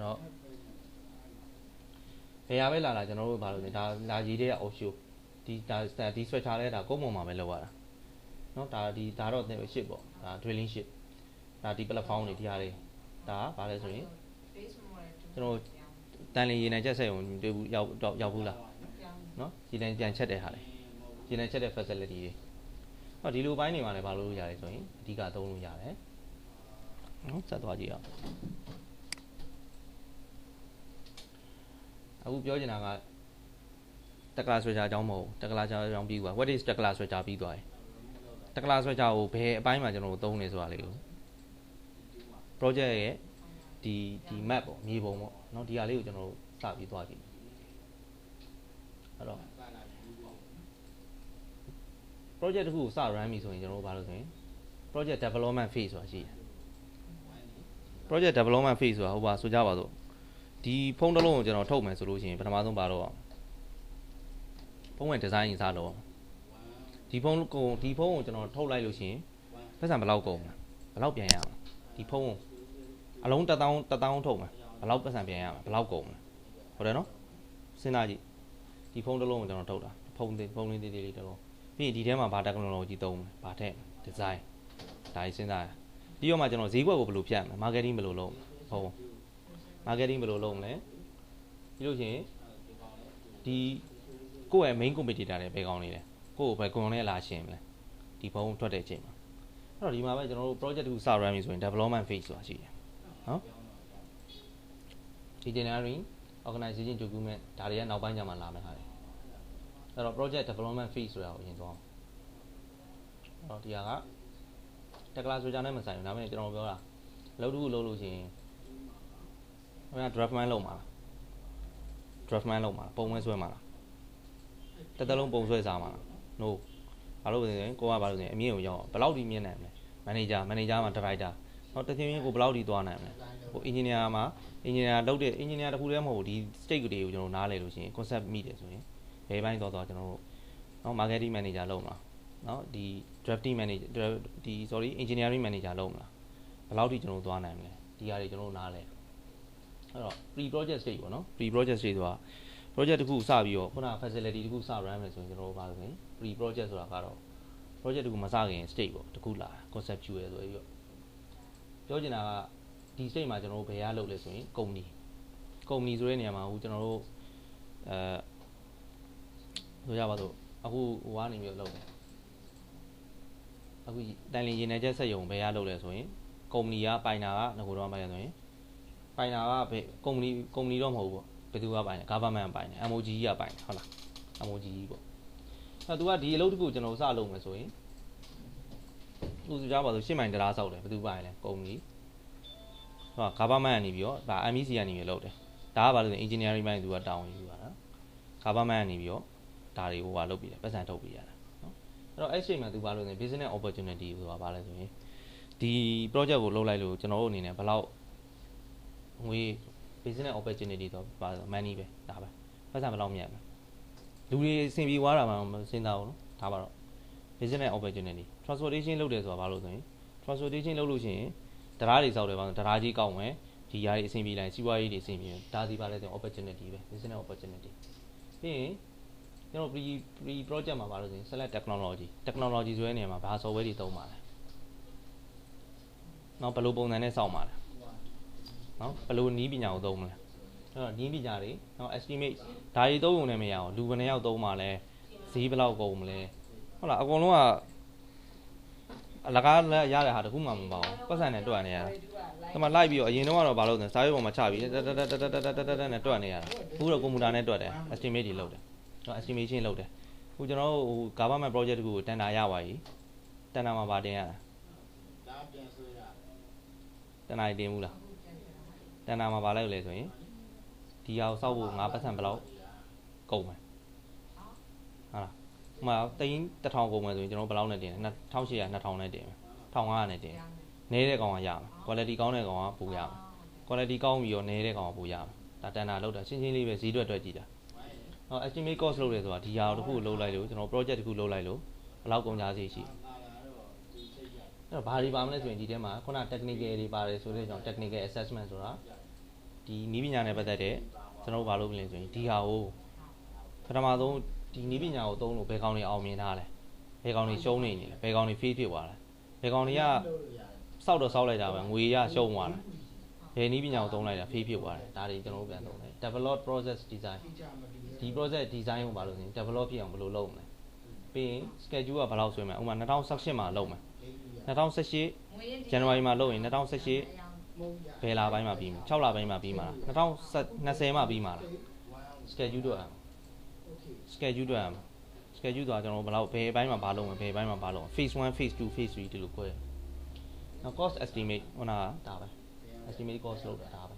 တော့ဘယ်ရပဲလာကျွန်တော်တို့ဘာလို့လဲဒါလာရေးတဲ့ offshore ဒီ structure လဲဒါကုန်းပေါ်မှာပဲလောက်ရတာနော်ဒါတော့ ship ပေါ့ဒါ drilling ship ဒါဒီ platform တွေဒီဟာတွေဒါဘာလဲဆိုရင်ကျွန်တော်တန်လင်းရေနံချက်ဆက်ုံတွေ့ဘူးရောက်ဘူးလားနော်ရေနံပြန်ချက်တဲ့ဟာလေရေနံချက်တဲ့ facility တွေဟောဒီလိုပိုင်းတွေမှာလည်းဘာလို့ရတယ်ဆိုရင်အဓိကသုံးလို့ရတယ်နော်ဆက်သွားကြည့်အောင်အခုပြောချင်တာကတက္ကလာဆွဲချာအကြောင်းမဟုတ်တက္ကလာချာအကြောင်းပြီးသွား what is တက္ကလာဆွဲချာပြီးသွားတယ်တက္ကလာဆွဲချာကိုဘယ်အပိုင်းမှာကျွန်တော်သုံးနေဆိုတာလေးကို project ရဲ့ဒီ map ပေါ့မြေပုံပေါ့เนาะဒီဟာလေးကိုကျွန်တော်စပြီးသွားကြည့်အဲ့တော့ project တစ်ခုကိုစ run ပြီဆိုရင်ကျွန်တော်တို့ဘာလို့ဆိုရင် project development phase ဆိုတာရှိတယ် project development phase ဆိုတာဟိုပါဆိုကြပါစို့ဒီဖုန်းတစ်လုံးကိုကျွန်တော်ထုတ်မယ်ဆိုလို့ရှိရင်ပထမဆုံးပါတော့ဖုန်းဝင် design စတော့ဒီဖုန်းကိုကျွန်တော်ထုတ်လိုက်လို့ရှိရင်ပတ်စံဘယ်လောက်ကုန်ဘယ်လောက်ပြန်ရအောင်ဒီဖုန်းအလုံး1000ထုတ်မှာဘယ်လောက်ပတ်စံပြန်ရမှာဘယ်လောက်ကုန်လဲဟုတ်တယ်နော်စဉ်းစားကြည့်ဒီဖုန်းတစ်လုံးကိုကျွန်တော်ထုတ်တာဖုန်းလေးသေးလေးတစ်လုံးပြီးရင်ဒီထဲမှာဘာ technology သုံးလဲဘာထက် design ဒါကြီးစဉ်းစားရပြီးတော့မှကျွန်တော်ဈေးကွက်ကိုဘယ်လိုဖြတ်မလဲ marketing ဘယ်လိုလုပ်ဟုတ် marketing ဘယ်လိုလုပ်မလဲပြီးလို့ရှိရင်ဒီကိုယ့်ရဲ့ main competitor တွေဘယ်ကောင်းနေလဲကိုယ့်ကိုဘယ်ကွန်နဲ့လာရှင်းမလဲဒီဖုန်းထွက်တဲ့အချိန်မှာအဲ့တော့ဒီမှာပဲကျွန်တော်တို့ project တစ်ခုစ run ပြီဆိုရင် development phase ဆိုတာရှိတယ်နော် engineering organization document ဒါတွေကနောက်ပိုင်းကျမှလာမယ်ဟာလေအဲ့တော့ project development phase ဆိုတာကိုအရင်သွားအဲ့တော့ဒီဟာကတက္ကလာဆိုကြနဲ့မဆိုင်ဘူးဒါပေမဲ့ကျွန်တော်ပြောတာလုပ်တစ်ခုလုပ်လို့ရှိရင်ခင်ဗျာ draft man လုပ်မှာလား draft man လုပ်မှာလားပုံမဲဆွဲမှာလားတစ်သက်လုံးပုံဆွဲစားမှာလား no ဘာလို့လဲဆိုရင်ကိုကဘာလို့ဆိုရင်အမြင့်ကိုရောက်ဘယ်လောက်ဒီမြင့်နိုင်မလဲ manager မှာ director ဟောတချင်းကိုဘယ်လောက်ဒီသွားနိုင်မလဲဟို engineer မှာ engineer လုပ်တဲ့ engineer တခုတည်းမဟုတ်ဘူးဒီ state တွေကိုကျွန်တော်နားလည်လို့ရှိရင် concept မိတယ်ဆိုရင်ဘယ်ပိုင်းသွားကျွန်တော်တို့နော် marketing manager လုပ်မှာနော်ဒီ drafting manager ဒီ sorry engineering manager လုပ်မှာဘယ်လောက်ဒီကျွန်တော်သွားနိုင်မလဲဒီဟာတွေကျွန်တော်နားလည်အဲ့တော့ pre project stage ပေါ့နော် pre project stage ဆိုတာ project တစ်ခုစပြီးတော့ခုန facility တစ်ခုစ run မယ်ဆိုရင်ကျွန်တော်တို့ဘာလို့လဲ pre project ဆိုတာကတော့ project တစ်ခုမစခင် stage ပေါ့တစ်ခုလာ conceptual ဆိုပြီးတော့ ပြောချင်တာကဒီ state မှာကျွန်တော်တို့ဘယ်ရလုပ်လဲဆိုရင်ကုမ္ပဏီဆိုတဲ့နေရာမှာအခုကျွန်တော်တို့ဆိုကြပါစို့အခုဟိုကနေပြီးလုပ်တယ်အခုတိုင်လင်ရင်နယ်ချက်ဆက်ယုံဘယ်ရလုပ်လဲဆိုရင်ကုမ္ပဏီကပိုင်တာကငကိုတော့မှရဆိုရင်ပိုင်တာကကုမ္ပဏီတော့မဟုတ်ဘူးပေါ့ဘယ်သူကပိုင်လဲ government ပိုင်တယ် MOG ကပိုင်တယ်ဟုတ်လား MOG ပေါ့အဲ့သူကဒီအလုပ်တစ်ခုကျွန်တော်စလုပ်မယ်ဆိုရင်သူဆိုကြပါစို့ရှင်းမိုင်တရားဆောက်တယ်ဘယ်သူပိုင်လဲကုမ္ပဏီဟုတ် government ကနေပြီးတော့ဒါ MEC ကနေပြီးလုပ်တယ်ဒါကဘာလို့လဲ engineering ပိုင်းသူကတောင်းယူတာနော် government ကနေပြီးတော့ဒါတွေဟိုဟာလုပ်ပြီးတယ်ပတ်စံထုတ်ပြီးရတာနော်အဲ့တော့အဲ့ချိန်မှာသူဘာလို့လဲ business opportunity ဆိုတာဘာလဲဆိုရင်ဒီ project ကိုလုပ်လိုက်လို့ကျွန်တော်တို့အနေနဲ့ဘယ်လောက်ငွေ business opportunity တော့ပါ money ပဲဒါပဲပတ်စံဘယ်လောက်မြတ်လဲလူတွေအဆင်ပြေသွားတာမှမစဉ်းစားဘူးနော်ဒါပါတော့ business opportunity transportation လုပ်တယ်ဆိုတာဘာလို့ဆိုရင် transportation လုပ်လို့ရှိရင်တရားတွေစောက်တယ်ပါတရားကြီးကောက်မယ်ဒီຢာတွေအဆင်ပြေလိုက်စီးပွားရေးတွေအဆင်ပြေဒါစီပါလဲဆို opportunity ပဲ business opportunity ပြီးရင်ကျွန်တော် pre project မှာဘာလို့ဆိုရင် select technology ဆိုတဲ့နေရာမှာဘာ software တွေသုံးပါလဲနော်ဘယ်လိုပုံစံနဲ့စောင့်ပါလဲနော်ဘယ်လိုနည်းပညာကိုသုံးမလဲအဲ့တော့နည်းပညာတွေနော် estimate ဒါတွေသုံးုံနဲ့မရအောင်လူဘယ်နှယောက်သုံးပါလဲဈေးဘယ်လောက်ကုန်မလဲဟုတ်လားအကုန်လုံးကအလကားလက်ရတဲ့ဟာတခုမှမပါဘူးပတ်စံနဲ့တွက်နေရတာဒီမှာလိုက်ပြီးတော့အရင်တော့ကတော့ဘာလို့လဲစာရွက်ပေါ်မှာချပြီးတက်နဲ့တွက်နေရတာအခုတော့ကွန်ပျူတာနဲ့တွက်တယ် estimate တွေလုပ်တယ်နော် estimation လုပ်တယ်အခုကျွန်တော်တို့ဟို government project တခုကိုတန်တာရပါပြီတန်တာမှာဗာတင်ရတာတန်တာတင်ဘူးလားတန်တာမှာဗာလိုက်လဲဆိုရင်ဒီဟာကိုစောက်ဖို့ငါပတ်စံဘယ်လောက်ကုန်မယ်ဟုတ်လားဥပမာ1000ကုန်မယ်ဆိုရင်ကျွန်တော်ဘယ်လောက်နဲ့တင်လဲ2800 2000နဲ့တင်မယ်1500နဲ့တင်နေတဲ့ကောင်ကရမယ် quality ကောင်းတဲ့ကောင်ကပိုရမယ် quality ကောင်းပြီးတော့နေတဲ့ကောင်ကပိုရမယ်ဒါတန်တာလောက်တာရှင်းလေးပဲဈေးတွက်ကြည့်တာဟော estimate cost လုပ်တယ်ဆိုတာဒီဟာတခုလုပ်လိုက်လို့ကျွန်တော် project တခုလုပ်လိုက်လို့ဘယ်လောက်ကုန်ကြစေရှိအဲ့တော့ဘာတွေပါမလဲဆိုရင်ဒီထဲမှာခုန technical တွေပါတယ်ဆိုတဲ့ကြောင့် technical assessment ဆိုတာဒီနည်းပညာနဲ့ပတ်သက်တဲ့ကျွန်တော်တို့ဘာလုပ်လဲဆိုရင်ဒီဟာကိုပထမဆုံးဒီနည်းပညာကိုသုံးလို့ဘယ်ကောင်တွေအောင်မြင်ထားလဲဘယ်ကောင်တွေရှုံးနေလဲဘယ်ကောင်တွေ fail ဖြစ်သွားလဲဘယ်ကောင်တွေကစောက်တော့စောက်လိုက်တာပဲငွေရရှုံးသွားတယ်ဘယ်နည်းပညာကိုသုံးလိုက်တာ fail ဖြစ်သွားတယ်ဒါတွေကျွန်တော်တို့ပြန်သုံးတယ် develop process design ဒီ process design ကိုဘာလို့ဆိုရင် develop ဖြစ်အောင်ဘယ်လိုလုပ်မလဲပြီးရင် schedule ကဘယ်လောက်ဆွဲမလဲဥပမာ2018မှာလုပ်မယ်2018 January မှာလုပ်ရင်2018ဘယ်လပိုင်းမှာပြီးမှာ6လပိုင်းမှာပြီးမှာလား2020မှာပြီးမှာလား schedule တော့schedule တော့schedule တော့ကျွန်တော်ဘယ်လောက်ဘယ်ဘိုင်းမှာဘာလုပ်မယ်ဘယ်ဘိုင်းမှာဘာလုပ် phase 1 phase 2 phase 3ဒီလိုခွဲနောက် cost estimate ဟိုနာဒါပဲ estimate cost လုပ်တာဒါပဲ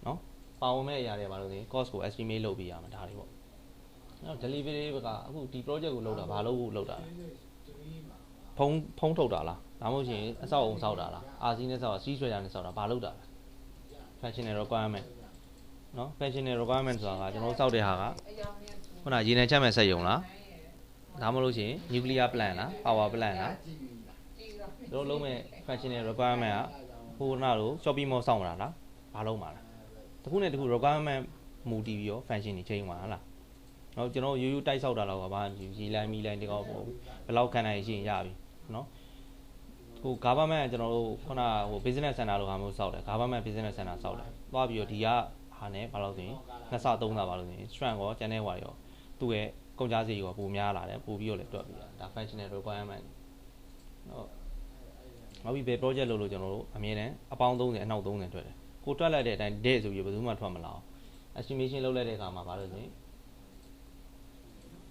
နော်ပါဝင်မဲ့အရာတွေဘာလို့လဲ cost ကို estimate လုပ်ပြီးရမှာဒါတွေပေါ့နောက် delivery ကအခုဒီ project ကိုလုပ်တာဘာလို့လုပ်တာလဲဖုံးထုတ်တာလားဒါမှမဟုတ်ရှင်အဆောက်အုံဆောက်တာလား RC နဲ့ဆောက်တာ C ဆွဲတာနဲ့ဆောက်တာဘာလုပ်တာလဲ functional requirement နော် functional requirement ဆိုတာကကျွန်တော်ဆောက်တဲ့ဟာကခုနရေနံချက်မဲ့စက်ရုံလားဒါမှမဟုတ်ရှင် nuclear plant လား power plant လားတို့လုံးမဲ့ functional requirement ကဟိုနာတို့ shopping mall ဆောက်တာလားဘာလုပ်မှာလဲတခုနဲ့တခု requirement မူတည်ပြီးတော့ function တွေ change မှာလားနော်ကျွန်တော်ရိုးရိုးတိုက်ဆောက်တာတော့ဘာမှရေလိုင်းမီလိုင်းတကောပေါ့ဘယ်လောက်ခံနိုင်ရှိရင်ရပြီနော်ဟို government ကကျွန်တော်တို့ခုနဟို business center လို့ဟာမျိုးဆောက်တယ် government business center ဆောက်တယ်သွားပြီးတော့ဒီကဟာနဲ့ဘာလို့ဆိုရင်နှစ်ဆသုံးဆဘာလို့ဆိုရင် strength ရော channel ဝါရောသူ့ရဲ့ကုန်ကြစည်ရောပိုများလာတယ်ပိုပြီးတော့လည်းတွက်ပြီးဒါ functional requirement နော်ပြီးဘယ် project လုပ်လို့ကျွန်တော်တို့အမြဲတမ်းအပေါင်း30အနောက်30တွက်တယ်ကိုတွက်လိုက်တဲ့အတိုင်း date ဆိုပြီးဘယ်သူမှထွက်မလာအောင် estimation လုပ်လိုက်တဲ့အခါမှာဘာလို့ဆိုရင်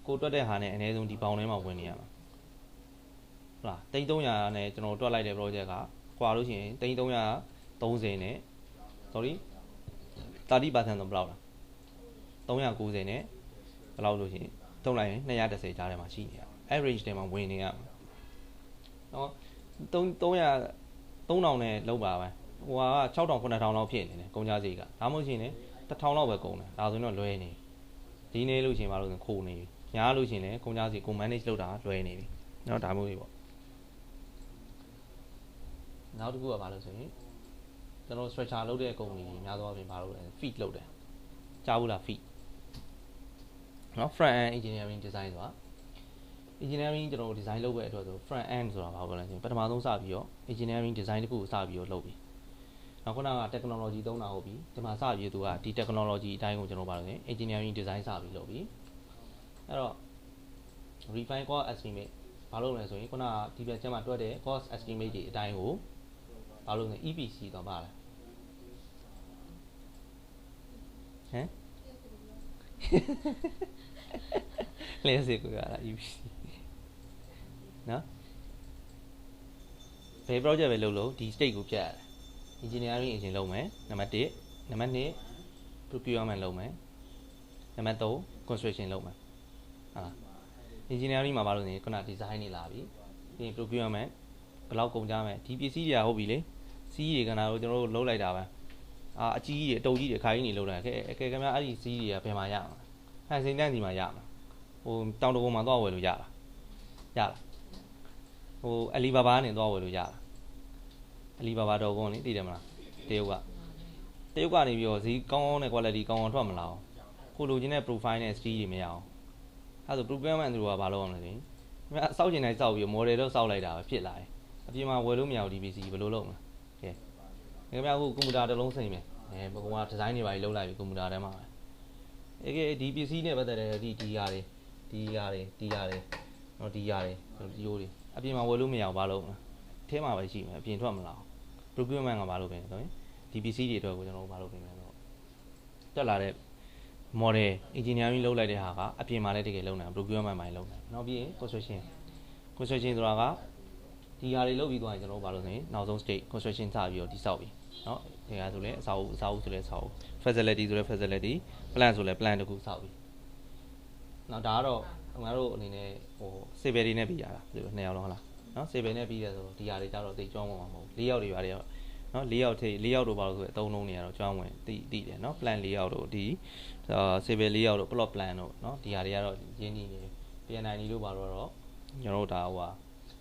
ကိုတွက်တဲ့ဟာနဲ့အနည်းဆုံးဒီပေါင်ထဲမှာဝင်နေရမှာဟုတ်လား300နဲ့ကျွန်တော်တွက်လိုက်တဲ့ project ကကွာလို့ရှိရင်330နဲ့ sorry 30% တော့ဘယ်လောက်လား390နဲ့ဘယ်လောက်လို့ရှိရင်တုံးလိုက်ရင်210ကြားထဲမှာရှိနေရ average ထဲမှာဝင်နေရမှာနော်3000နဲ့လောက်ပါပဲဟိုက6000 9000လောက်ဖြစ်နေတယ်ကုန်ကြစည်ကဒါမှမဟုတ်ရှင်လေ1000လောက်ပဲကုန်တယ်ဒါဆိုရင်တော့လွဲနေဒီနေ့လို့ရှင်ပါလို့ဆိုခိုးနေပြီညားလို့ရှင်လေကုန်ကြစည်ကို manage လုပ်တာလွဲနေပြီเนาะဒါမျိုးကြီးပေါ့နောက်တစ်ခုကဘာလို့ဆိုရင်ကျွန်တော် structure လုပ်တဲ့ကုမ္ပဏီတွေများသောအားဖြင့်ဘာလို့လဲ feed လုပ်တယ်ကြားဘူးလား feed เนาะ front end engineering design ဆိုတာ engineering ကျွန်တော် design လုပ်ပဲအတွက်ဆို front end ဆိုတာဘာလို့လဲဆိုရင်ပထမဆုံးစပြီးတော့ engineering design တခုကိုစပြီးတော့လုပ်ပြီနောက်ခုနက technology သုံးတာဟုတ်ပြီဒီမှာစပြီးသူကဒီ technology အတိုင်းကိုကျွန်တော်ဘာလို့လဲ engineering design စပြီးလုပ်ပြီအဲ့တော့ refine cost estimate ဘာလို့လဲဆိုရင်ခုနကဒီပြချက်မှာတွက်တဲ့ cost estimate တွေအတိုင်းကိုဘာလို့လဲ EPC တော့ပါလဲဟမ်လဲစေကွာ EPC နော်ဘယ် project ပဲလုပ်လို့ဒီ state ကိုပြတ်ရတယ် engineering engine လုပ်မယ်နံပါတ်1နံပါတ်2 procurement လုပ်မယ်နံပါတ်3 construction လုပ်မယ်ဟုတ်လား engineering မှာဘာလို့လဲခုန design နေလာပြီပြီးရင် procurement ဘယ်လောက်ကုန်ကြမယ်ဒီပစ္စည်းတွေကဟုတ်ပြီလေစီးတွေကနာကိုကျွန်တော်တို့လုပ်လိုက်တာပဲအကြီးကြီးတွေအတုပ်ကြီးတွေခါကြီးနေလုပ်လိုက်အကယ်ခင်ဗျာအဲ့ဒီစီးတွေကဘယ်မှာရမှာဟန်စင်တန်းစီမှာရမှာဟိုတောင်တကုံမှာသွားဝယ်လို့ရလားဟိုအလီဘာဘာနဲ့သွားဝယ်လို့ရလားအလီဘာဘာတော့ကုန်လေသိတယ်မလားတရုတ်ကနေပြီးတော့ဈေးကောင်းကောင်းနဲ့ quality ကောင်းအောင်ထွက်မလာအောင်ကိုလိုချင်တဲ့ profile နဲ့ style တွေမရအောင်အဲ့ဒါဆို procurement သူကဘာလုပ်အောင်လဲဆိုရင်ခင်ဗျာစောက်ချင်တိုင်းစောက်ပြီး model တော့စောက်လိုက်တာပဲဖြစ်လာတယ်အပြင်မှာဝယ်လို့မရဘူးဒီ PC ဘယ်လိုလုပ်မလဲကဲခင်ဗျာအခုကွန်ပျူတာတစ်လုံးစိမ့်မယ်ဘကုံက design တွေပါလုပ်လိုက်ပြီကွန်ပျူတာထဲမှာပဲဒီ PC နဲ့ပတ်သက်တဲ့ဒီဟာတွေနော်ဒီဟာတွေဒီလိုတွေအပြင်မှာဝယ်လို့မရဘူးဘာလုပ်မလဲအဲမှာပဲရှိမယ်အပြင်ထွက်မလာအောင် procurement ကဘာလုပ်ပဲဆိုရင်ဒီ PC တွေအတွက်ကိုကျွန်တော်တို့ဘာလုပ်ပြင်မလဲဆိုတော့တက်လာတဲ့ model engineering လုပ်လိုက်တဲ့ဟာကအပြင်မှာလည်းတကယ်လုပ်နိုင် procurement မှာလုပ်နိုင်နောက်ပြီးရင် construction ဆိုတာကဒီဟာတွေလုပ်ပြီးသွားရင်ကျွန်တော်တို့ဘာလုပ်ဆိုရင်နောက်ဆုံး stage construction စပြီးတော့တိဆောက်ပြီเนาะဒီဟာဆိုလဲအစာအုပ်ဆိုလဲအစာအုပ် facility ဆိုလဲ facility plan ဆိုလဲ plan တခုဆောက်ပြီနောက်ဒါကတော့ငါတို့အနေနဲ့ဟို civil တွေနဲ့ပြီးရတာဒီလိုနှစ်ယောက်လုံးဟုတ်လားเนาะ civil နဲ့ပြီးရဆိုဒီဟာတွေကြတော့သိကျွမ်းမှာမဟုတ်၄ယောက်တွေပါတွေเนาะ၄ယောက်တို့ပါလို့ဆိုအသုံးလုံးတွေကတော့ကျွမ်းဝင်သိတယ်เนาะ plan ၄ယောက်တို့ဒီcivil ၄ယောက်တို့ plot plan တို့เนาะဒီဟာတွေကတော့ရင်းနှီးနေ PNI တို့ပါတော့ကျွန်တော်တို့ဒါဟိုဟာ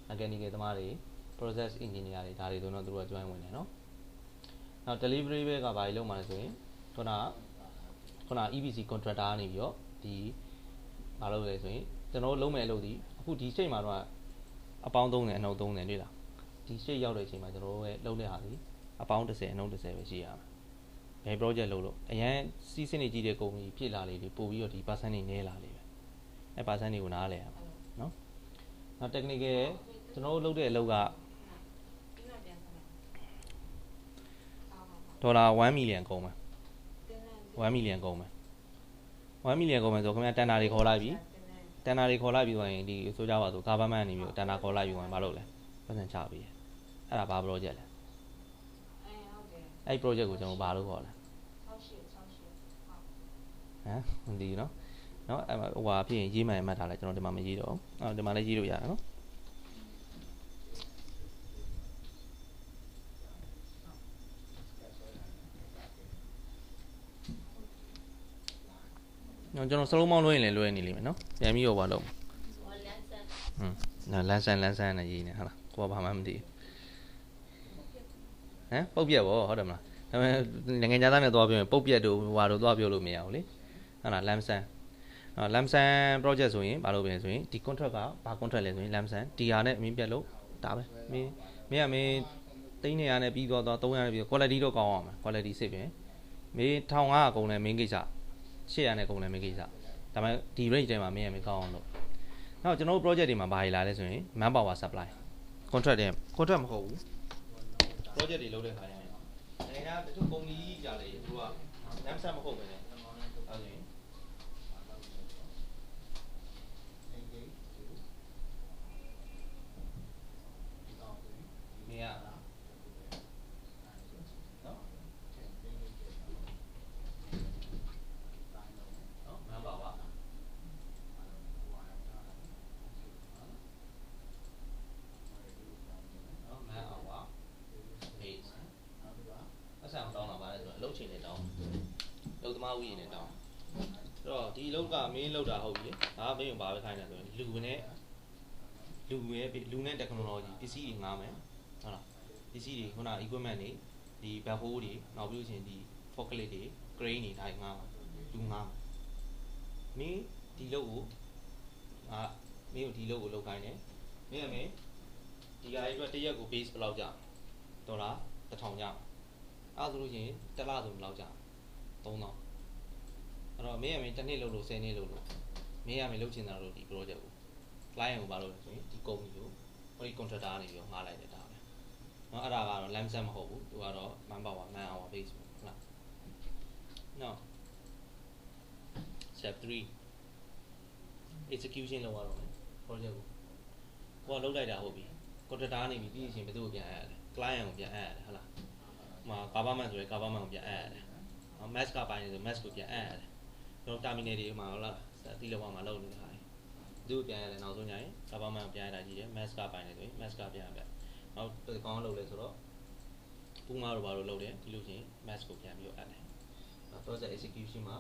mechanical သမားတွေ process engineer တွေဒါတွေဆိုတော့သူတို့က join ဝင်တယ်เนาะနောက် delivery ဘက်ကဘာတွေလုပ်မှာလဲဆိုရင်ခုန EPC contractor ကနေပြီးတော့ဒီဘာလုပ်လဲဆိုရင်ကျွန်တော်တို့လုံးမဲ့အလုပ်ဒီအခုဒီ stage မှာတော့အပေါင်း30အနှုတ်30တွေ့လားဒီ stage ရောက်တဲ့အချိန်မှာကျွန်တော်တို့ရဲ့လုံးတဲ့ဟာဒီအပေါင်း30အနှုတ်30ပဲရှိရမှာဘယ် project လုပ်လို့အရန်စီးစနစ်ကြီးတဲ့ကုမ္ပဏီဖြစ်လာလေပို့ပြီးတော့ဒီ percent တွေနည်းလာလေပဲအဲ percent တွေကိုနားလဲရမှာเนาะနောက် technical ကျွန်တော်တို့လုပ်တဲ့အလုပ်ကဒေါ်လာ1 million ကုန်မယ်1 million ကုန်မယ်1 million ကုန်မယ်ဆိုခင်ဗျာတန်တာတွေခေါ်လိုက်ပြီဆိုရင်ဒီဆိုကြပါစို့ government နေပြီးတန်တာခေါ်လိုက်ပြီးရင်မလုပ်လဲပတ်စံချပြီးအဲ့ဒါဘာ project လဲအဲ့ project ကိုကျွန်တော်ဘာလို့ခေါ်လဲဟမ်ဒီနော်အဲ့ဟိုဟာဖြစ်ရင်ရေးမှန်မှတ်ထားလိုက်ကျွန်တော်ဒီမှာမရေးတော့ဒီမှာလည်းရေးလို့ရတယ်နော်ကျွန်တော်စလုံးမောင်းလွှဲရင်လည်းလွှဲနေလိမ့်မယ်နော်ပြန်ပြီးတော့ဘာလုပ်လန်းဆန်းနဲ့ရေးနေဟုတ်လားကိုကဘာမှမသိပုတ်ပြက်ပေါ့ဟုတ်တယ်မလားဒါပေမဲ့နိုင်ငံသားနဲ့သွားပြောရင်ပုတ်ပြက်တို့ဟွာတို့သွားပြောလို့မရဘူးလေဟုတ်လားလန်းဆန်းproject ဆိုရင်ဘာလုပ်ပြန်ဆိုရင်ဒီ contract ကဘာ contract လဲဆိုရင်လန်းဆန်းဒီဟာနဲ့အမင်းပြက်လို့ဒါပဲမင်းသိန်း200နဲ့ပြီးသွား300နဲ့ပြီး quality တော့ကောင်းအောင်မယ် quality စစ်ပြင်မင်း1500ကုန်လဲမင်းကိစ္စ800နဲ့ကုန်လဲမင်းကိစ္စဒါပေမဲ့ဒီ range ထဲမှာမင်းရမင်းကောင်းအောင်လို့နောက်ကျွန်တော်တို့ project တွေမှာဘာတွေလာလဲဆိုရင် manpower supply contract မဟုတ်ဘူး project တွေလုပ်တဲ့ခါကျရင်နိုင်ငံတချို့ကုမ္ပဏီကြီးကြလေသူကလမ်းဆက်မဟုတ်ပဲねအဲ့ဒါဆိုရင်နေရလားနော်manpowerအဆောင်တောင်းလာပါတယ်ဆိုတော့အလုပ်ချိန်နဲ့တောင်းလုပ်သမားဦးရေနဲ့တောင်းအဲ့တော့ဒီအလုပ်ကမင်းလုပ်တာဟုတ်ပြီဒါကမင်းကိုဘာပဲခိုင်းတယ်ဆိုရင်လူနဲ့ technology ပစ္စည်းတွေငားမယ်ဟုတ်လားပစ္စည်းတွေခုန equipment တွေဒီ backhoe တွေနောက်ပြီးလို့ရှိရင်ဒီ forklift တွေ crane တွေဒါငားမှာလူငားမင်းဒီလုပ်ကို မင်းကိုဒီလုပ်ကိုလုပ်ခိုင်းတယ်မင်းကမင်းဒီကအတွက်တစ်ရက်ကို base ဘယ်လောက်ကြဒေါ်လာ1000ကြအဲ့ဆိုလို့ရှိရင်တစ်လဆိုဘယ်လောက်ကြ3000အဲ့တော့မင်းကမင်းတစ်နှစ်လုပ်လို့10နှစ်လုပ်လို့မင်းကမင်းလုပ်ချင်တာလို့ဒီ project ကို client ကိုဘာလုပ်လဲဆိုရင်ဒီ company ကိုဟိုဒီ contractor ကနေပြီးတော့ငှားလိုက်တယ်ဒါပဲเนาะအဲ့ဒါကတော့ lamp set မဟုတ်ဘူးသူကတော့ manpower man hour base ပေါ့ဟုတ်လား now step 3 execution လုပ်ရတော့မယ် project ကိုလုပ်လိုက်တာဟုတ်ပြီ contractor ကနေပြီးရင်ဘယ်သူ့ကိုပြန်အပ်ရလဲ client ကိုပြန်အပ်ရတယ်ဟုတ်လားဟိုမှာ government ဆိုရင် government ကိုပြန်အပ်ရတယ် mass ကပိုင်းနေဆို mass ကိုပြန်အပ်ရတယ်ကျွန်တော် terminal တွေမှာဟုတ်လားဒီလောက်မှာလုပ်နေတာသူ့ပြန်ရတယ်နောက်ဆုံးညရင် government ကိုပြန်ရတာကြီးတယ် mass ကပိုင်းနေဆိုရင် mass ကပြန်ရပြန်နောက်ကောင်းလုပ်လဲဆိုတော့ပူမာတို့ဘာလို့လုပ်တယ်ဒီလိုချင်း mass ကိုပြန်ပြီးတော့အပ်တယ် project execution မှာ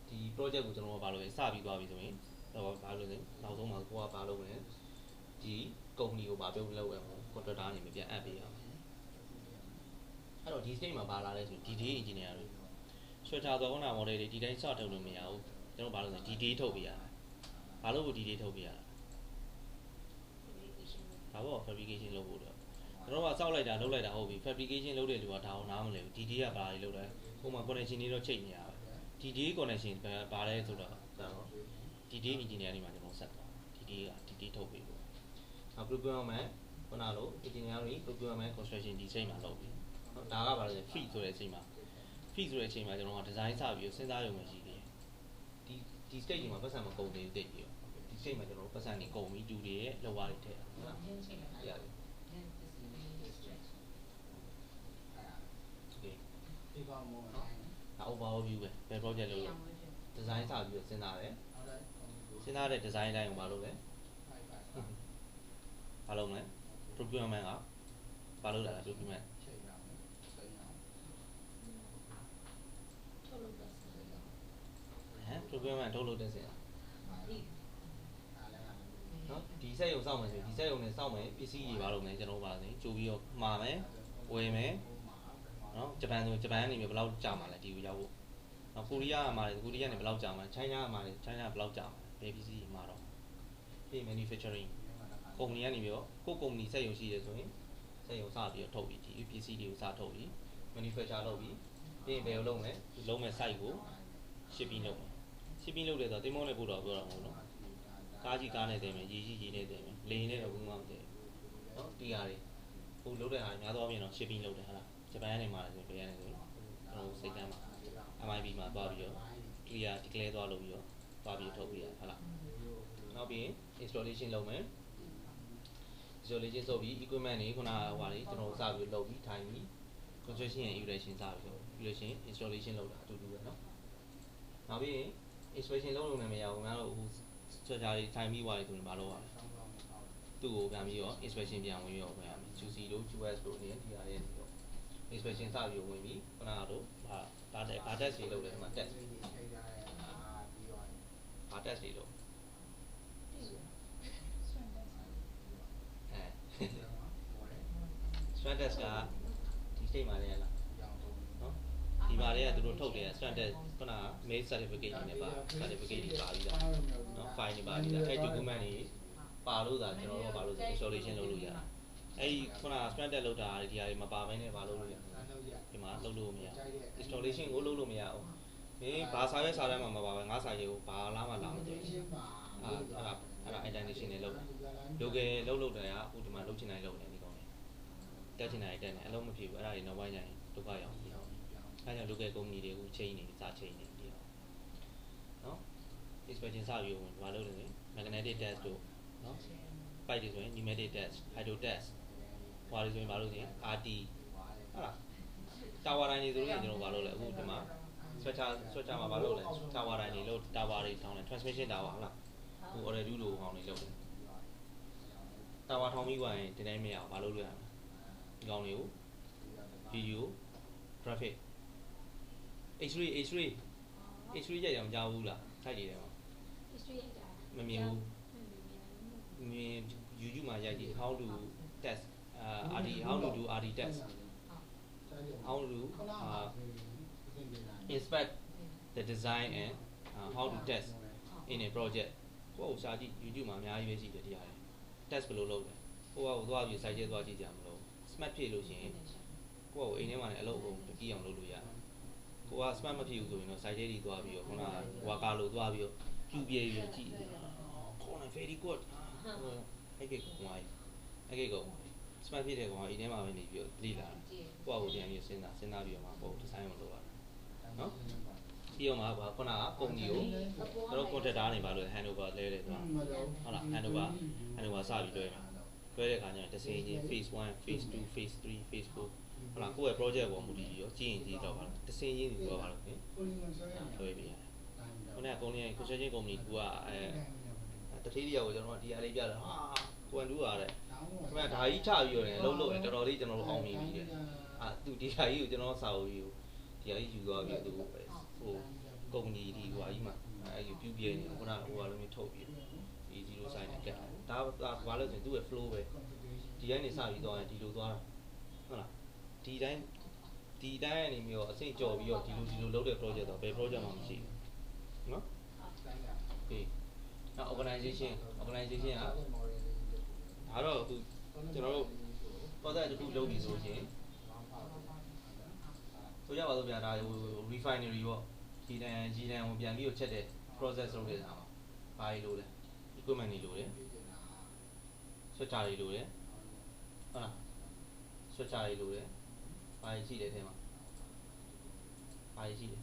ဒီ project ကိုကျွန်တော်ကဘာလို့လဲစပြီးသွားပြီဆိုရင်တော့ဘာလို့လဲနောက်ဆုံးမှာကိုကဘာလုပ်လဲဒီ company ကိုဘာပြုတ်လုပ်ရအောင် contractor အနေနဲ့ပြန်အပ်ပေးရအောင်အဲ့တော့ဒီ stage မှာဘာလာလဲဆိုရင် DTA engineer တွေ structure သောနာ model တွေဒီတိုင်းစထုတ်လို့မရဘူးကျွန်တော်ဘာလို့လဲ DTA ထုတ်ပေးရတာဘာလို့ကို DTA ထုတ်ပေးရတာဒါပေါ့ fabrication လုပ်ဖို့တော့ကျွန်တော်ကစောက်လိုက်တာလုပ်လိုက်တာဟုတ်ပြီ fabrication လုပ်တဲ့လူကဒါအောင်နားမလဲဘူး DTA ကဘာတွေလုပ်လဲဟိုမှာ connection တွေတော့ချိန်နေရပါ DTA connection ဘာလဲဆိုတော့DTA engineer တွေမှာကျွန်တော်ဆက်သွား DTA ထုတ်ပေးဖို့နောက် procurement ခုနလို engineer တွေ procurement construction ဒီချိန်မှာလုပ်ပြီဒါကဘာလဲ feed ဆိုတဲ့အချိန်မှာ feed ဆိုတဲ့အချိန်မှာကျွန်တော်က design စပြီးစဉ်းစားရုံပဲရှိသေးတယ်ဒီ stage မှာပတ်စံမကုန်သေးဘူးတိတ်ပြီးတော့ဒီ stage မှာကျွန်တော်ပတ်စံနေကုန်ပြီတူတွေရဲ့လောက်ရတဲ့ထည့်ဟုတ်လားရတယ် okay ဒီကောင်မောနော်ဒါ overview ပဲဘယ် project လုပ်လို့ design စပြီးတော့စဉ်းစားတယ်စဉ်းစားတဲ့ design တိုင်းကိုမလုပ်လဲဘာလုပ်မလဲ procurement ကဘာလုပ်လာလဲ procurement procurement ထုတ်လုပ်တဲ့စင်နော်ဒီစက်ရုံစောင့်မယ်ဆိုဒီစက်ရုံနဲ့စောင့်မယ်ပစ္စည်းတွေဘာလုပ်မလဲကျွန်တော်ပါဆိုကြိုပြီးတော့မှာမယ်ဝယ်မယ်နော်ဂျပန်ဆိုဂျပန်ကနေဘယ်လောက်ကြာမှာလဲဒီကိုရောက်ဖို့နော်ကိုရီးယားမှာလေကိုရီးယားနေဘယ်လောက်ကြာမှာလဲချိုင်းနာမှာလေချိုင်းနာဘယ်လောက်ကြာမှာလဲဘယ်ပစ္စည်းမှာတော့ဒီ manufacturing ကုမ္ပဏီကနေပြီးတော့ကိုကုမ္ပဏီစက်ရုံရှိတယ်ဆိုရင်စက်ရုံစပြီးတော့ထုတ်ပြီးဒီပစ္စည်းတွေကိုစထုတ်ပြီး manufacture လုပ်ပြီးပြီးရင်ဘယ်လိုလုပ်မလဲလုံးမဲ့ site ကို shipping လုပ်မယ် shipping လုပ်တယ်ဆိုတော့တင်မောနဲ့ပို့တော့ပြောတာမဟုတ်နော်ကားကြီးကားနဲ့တင်မယ်ရေကြီးရေနဲ့တင်မယ်လေနဲ့တော့ဘူးမှမတင်နော်ဒီဟာတွေဟိုလုပ်တဲ့ဟာများသောအားဖြင့်တော့ shipping လုပ်တယ်ဟာလားဂျပန်ကနေမှာဆိုဘယ်ကနေဆိုကျွန်တော်စိတ်ကမ်းမှာ MIB မှာသွားပြီးတော့ clear declare သွားလုပ်ပြီးတော့သွားပြီးထုတ်ပြရဟာလားနောက်ပြီး installation လုပ်မယ် installation ဆိုပြီး equipment တွေခုနကဟိုဟာတွေကျွန်တော်စပြီးလုပ်ပြီးထိုင်ပြီး construction and erection စပြီးတော့ပြီးလို့ရှိရင် installation လုပ်တာအတူတူပဲเนาะနောက်ပြီး installation လုပ်လို့လည်းမရဘူးငါတို့ဟို structure တွေထိုင်ပြီးွားတယ်ဆိုရင်မလုပ်ရဘူးသူ့ကိုပြန်ပြီးတော့ inspection ပြန်ဝင်ရောဝင်ရမယ် QC တို့ QS တို့နေဒီဟာတွေပြီးတော့ inspection စပြီးဝင်ပြီးခုနကတော့ဘာ test တွေလုပ်တယ်ဒီမှာ test ဘာ test တွေလုပ်strand test ကဒီ state မှာလည်းလားနော်ဒီမှာလည်းသူတို့ထုတ်တယ် strand test ခုနက mail certificate တွေနဲ့ပါ certificate တွေပါပြီးသားနော် file တွေပါပြီးသားအဲ့ document တွေပါလို့သာကျွန်တော်တို့ကဘာလို့ဆို installation လုပ်လို့ရတယ်အဲ့ဒီခုနက strand test လုပ်တာဒီဟာတွေမပါဘဲနဲ့ဘာလုပ်လို့ရဒီမှာလုပ်လို့မရ installation ကိုလုပ်လို့မရဘူးမင်းဘာစာရွက်စာတမ်းမှမပါပဲငါစာရွက်ကိုဘာလားမှလာမသိဘူးအဲ့ဒါ identification နဲ့လုပ်တာ local လုပ်တယ်ကဟိုဒီမှာလုပ်ချင်တိုင်းလုပ်တယ်ဒီကောင်လေးတက်ချင်တိုင်းတက်နေအလုံးမဖြစ်ဘူးအဲ့ဒါတွေနောက်ပိုင်းကျရင်ဒုက္ခရောက်ပြီအဲ့ကြောင့် local company တွေကိုချိန်နေစာချိန်နေပြီးတော့နော် inspection စပြီးဝင်ဘာလုပ်လဲ magnetic test တို့နော် pipe တွေဆိုရင် pneumatic test hydro test ဟွာတွေဆိုရင်ဘာလုပ်လဲ RT ဟုတ်လား tower တိုင်းတွေဆိုရင်ကျွန်တော်ဘာလုပ်လဲအခုဒီမှာ structure မှာဘာလုပ်လဲ tower တိုင်းတွေလို့ tower တွေထောင်းတယ် transmission tower ဟုတ်လားဟို already လို့ဟောင်းနေလုပ်တယ် tower ထောင်းပြီးွားရင်ဒီတိုင်းမရအောင်ဘာလုပ်လို့ရမလဲဒီကောင်တွေကို video graphic H3 ရိုက်အောင်ကြားဘူးလားထိုက်နေတယ်မှာ H3 ရိုက်တာမမြင်ဘူးမြင် YouTube မှာရိုက်ကြည့် how to test RD how to do RD test how to inspect the design and how to test in a project ဟ ကိုယ့်ကိုရှာကြည့် YouTube မှာအများကြီးပဲရှိတယ်ဒီဟာတွေ test ဘယ်လိုလုပ်လဲကိုယ့်ကိုသွားပြီး site ထဲသွားကြည့်ကြမလို့ smart ဖြစ်လို့ရှိရင်ကိုယ့်ကိုအိမ်ထဲမှာလည်းအလုပ်ကိုပြီးအောင်လုပ်လို့ရတယ်ကိုက smart မဖြစ်ဘူးဆိုရင်တော့ site ထဲကြီးသွားပြီးတော့ခုနက worker လို့သွားပြီးတော့ပြူပြဲပြီးကြည့်ခေါ်နေ very good အဲ့ကိကောင်ဝိုင်းအဲ့ကိကောင် smart ဖြစ်တဲ့ကောင်ကအိမ်ထဲမှာပဲနေပြီးတော့ delete လာတယ်ကိုယ့်ကိုပြန်ပြီးစဉ်းစားပြီးတော့မှကိုယ် design မလုပ်ရဘူးနော်ပြီးတော့မှခုနကကုမ္ပဏီကိုတို့ contractor နေပါလို့ handover လဲတယ်ဆိုတာဟုတ်လား handover စပြီးတွဲမှာတွဲတဲ့ခါကျရင်တစ်စိမ်ချင်း phase 1 phase 2 phase 3 phase 4ဟုတ်လားကိုယ့်ရဲ့ project ပေါ်မူတည်ပြီးတော့ကြည့်ရင်ကြည့်တော့ပါလားတစ်စိမ်ချင်းပြောပါလို့ခင်တွဲပြီးရတယ်ခုနကကုမ္ပဏီ construction company ကတတိယကိုကျွန်တော်ဒီအားလေးပြတာဟာကွန်တူရတဲ့ခင်ဗျာဒါကြီးချပြီးတော့လည်းလုံးလုံးတော်တော်လေးကျွန်တော်တို့အောင်မြင်ပြီတဲ့သူဒီဟာကြီးကိုကျွန်တော်စာအုပ်ကြီးကိုဒီဟာကြီးယူသွားပြီးသူဟိုကုမ္ပဏီဒီဟိုကြီးမှာအဲ့ဒီပြူပြဲနေခုနကဟိုဟာလိုမျိုးထုတ်ပြီးဒီ0 sign နဲ့ကတ်တာဒါဘာလို့ဆိုရင်သူ့ရဲ့ flow ပဲဒီတိုင်းနေစပြီးသွားရင်ဒီလိုသွားတာဟုတ်လားဒီတိုင်းကနေမျိုးအစိမ့်ကြော်ပြီးတော့ဒီလိုလုပ်တဲ့ project တော့ဘယ် project မှမရှိဘူးနော်ဟေးနောက် organization ကဒါတော့အခုကျွန်တော်တို့ project တစ်ခုလုပ်ပြီးဆိုရင်ဆိုကြပါစို့ဗျာဒါဟို refinery ပေါ့ဒီတန်ကိုပြန်ပြီးတော့ချက်တဲ့ process လုပ်တဲ့အခါမှာဘာတွေလိုလဲ equipment တွေလိုတယ် switcher တွေလိုတယ်ဟုတ်လား switcher တွေလိုတယ်ဘာတွေရှိတယ်အဲမှာဘာတွေရှိတယ်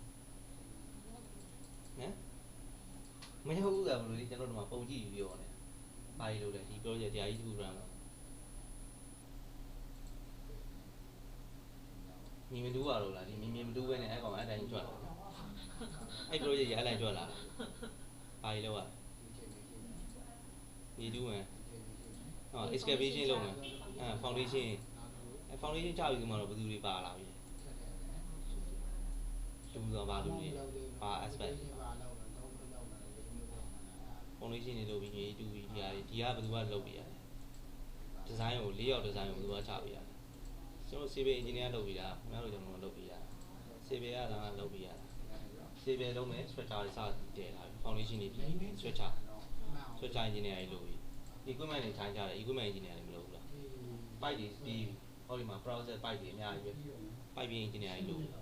နော်မဟုတ်ဘူးလားဘလို့ဒီကျွန်တော်တို့မှာပုံကြည့်ပြီးပြောနေဘာတွေလိုလဲဒီ project တရားကြီးတစ်ခု run မှာမြင်မတူပါတော့လားဒီမြင်မတူပဲနဲ့အဲ့ကောင်အဲ့တိုင်းကြွလာအဲ့ project ရအဲ့တိုင်းကြွလာဘာတွေလောက်ရဒီတူးမယ်ဟော excavation လုပ်မယ်foundation ချပြီးဒီမှာတော့ဘယ်သူတွေပါလာပြီလူတော့ဘာလူတွေဘာ aspect foundation တွေလုပ်ပြီးတူပြီးဒီဟာတွေဒီကဘယ်သူကလုပ်ပြရတယ် design ကို၄ယောက် design ကိုဘယ်သူကချပြရတယ်ကျွန်တော် civil engineer လုပ်ပြီးတာခင်ဗျားတို့ကျွန်တော်လုပ်ပြီးရတာ civil ကလည်းလုပ်ပြီးရတာ civil လုပ်မယ် structure တွေစတည်လာပြီ foundation တွေပြီး structure engineer တွေလုပ်ပြီး equipment တွေထိုင်ကြတယ် equipment engineer တွေမလုပ်ဘူးလား pipe တွေပြီးဟောဒီမှာ process pipe တွေအများကြီးပဲ pipe engineer တွေလုပ်ပြီး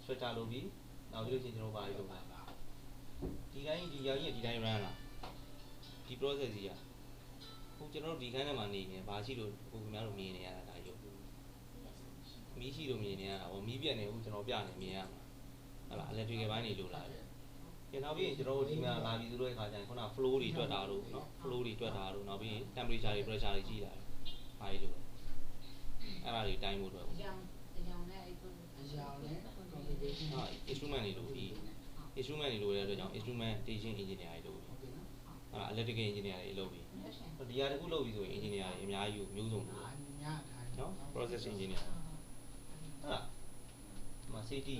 structure လုပ်ပြီးနောက်ပြီးလို့ချင်းကျွန်တော်ဘာတွေလုပ်လဲဒီတိုင်းဒီရောင်ကြီးဒီတိုင်း run လာဒီ process ကြီးอ่ะဟိုကျွန်တော်တို့ဒီခန်းထဲမှာနေနေဘာရှိလို့ဟိုခင်ဗျားတို့မြင်နေရတာဒါရုပ်မီးရှိလို့မြင်နေရတာဟောမီးပြက်နေဦးကျွန်တော်ပြနေမြင်ရမှာဟုတ်လား electrical ဘိုင်းတွေလိုလာတယ်ကျွန်တော်ပြီးရင်ကျွန်တော်တို့ဒီမှာလာပြီးဆိုတဲ့အခါကျရင်ခုန flow တွေတွက်တာတို့เนาะ flow တွေတွက်တာတို့နောက်ပြီး temperature တွေ pressure တွေကြီးတာဘာတွေလိုအဲ့ဒါတွေတိုင်းဖို့အတွက်အကြောင်းနဲ့အဲ့ဒါinstrument တွေလိုပြီး instrument တွေလိုတဲ့အတွက်ကြောင့် instrumentation engineer တွေလိုပြီးဟုတ်လား electrical engineer တွေလိုပြီးဒီဟာတခုလုပ်ပြီးဆိုရင် engineer တွေအများကြီးကိုမျိုးစုံလိုเนาะ process engineer ဟုတ်လားဒီမှာ safety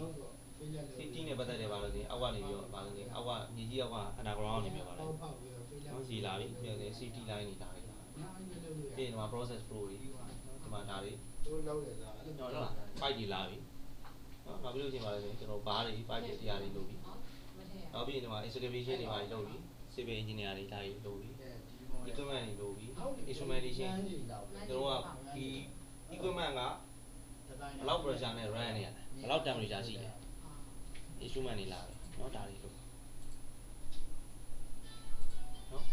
နဲ့ပတ်သက်တယ်ပါလို့ဒီအောက်ကနေပြီးတော့ပါလို့ဒီအောက်ကမြေကြီးအောက်က underground နေပြီးပါလို့နော်စီလာပြီပြန်တယ် safety line တွေဒါတွေပြီးရင်ဒီမှာ process flow တွေဒီမှာဒါတွေဟုတ်လား pipe တွေလာပြီနော်နောက်ပြီးလို့ရှိရင်ပါလို့ကျွန်တော်ဘားတွေ pipe တွေတရားတွေလုပ်ပြီနောက်ပြီးရင်ဒီမှာ excavation တွေပါလုပ်ပြီ civil engineer တွေဒါတွေလုပ်ပြီ equipment တွေလုပ်ပြီ instrumentation ကျွန်တော်ကဒီ equipment ကဘယ်လောက် pressure နဲ့ run နေရလဲဘယ်လောက် temperature ရှိလဲ instrument တွေလာပြီเนาะဒါတွေလို့เนาะ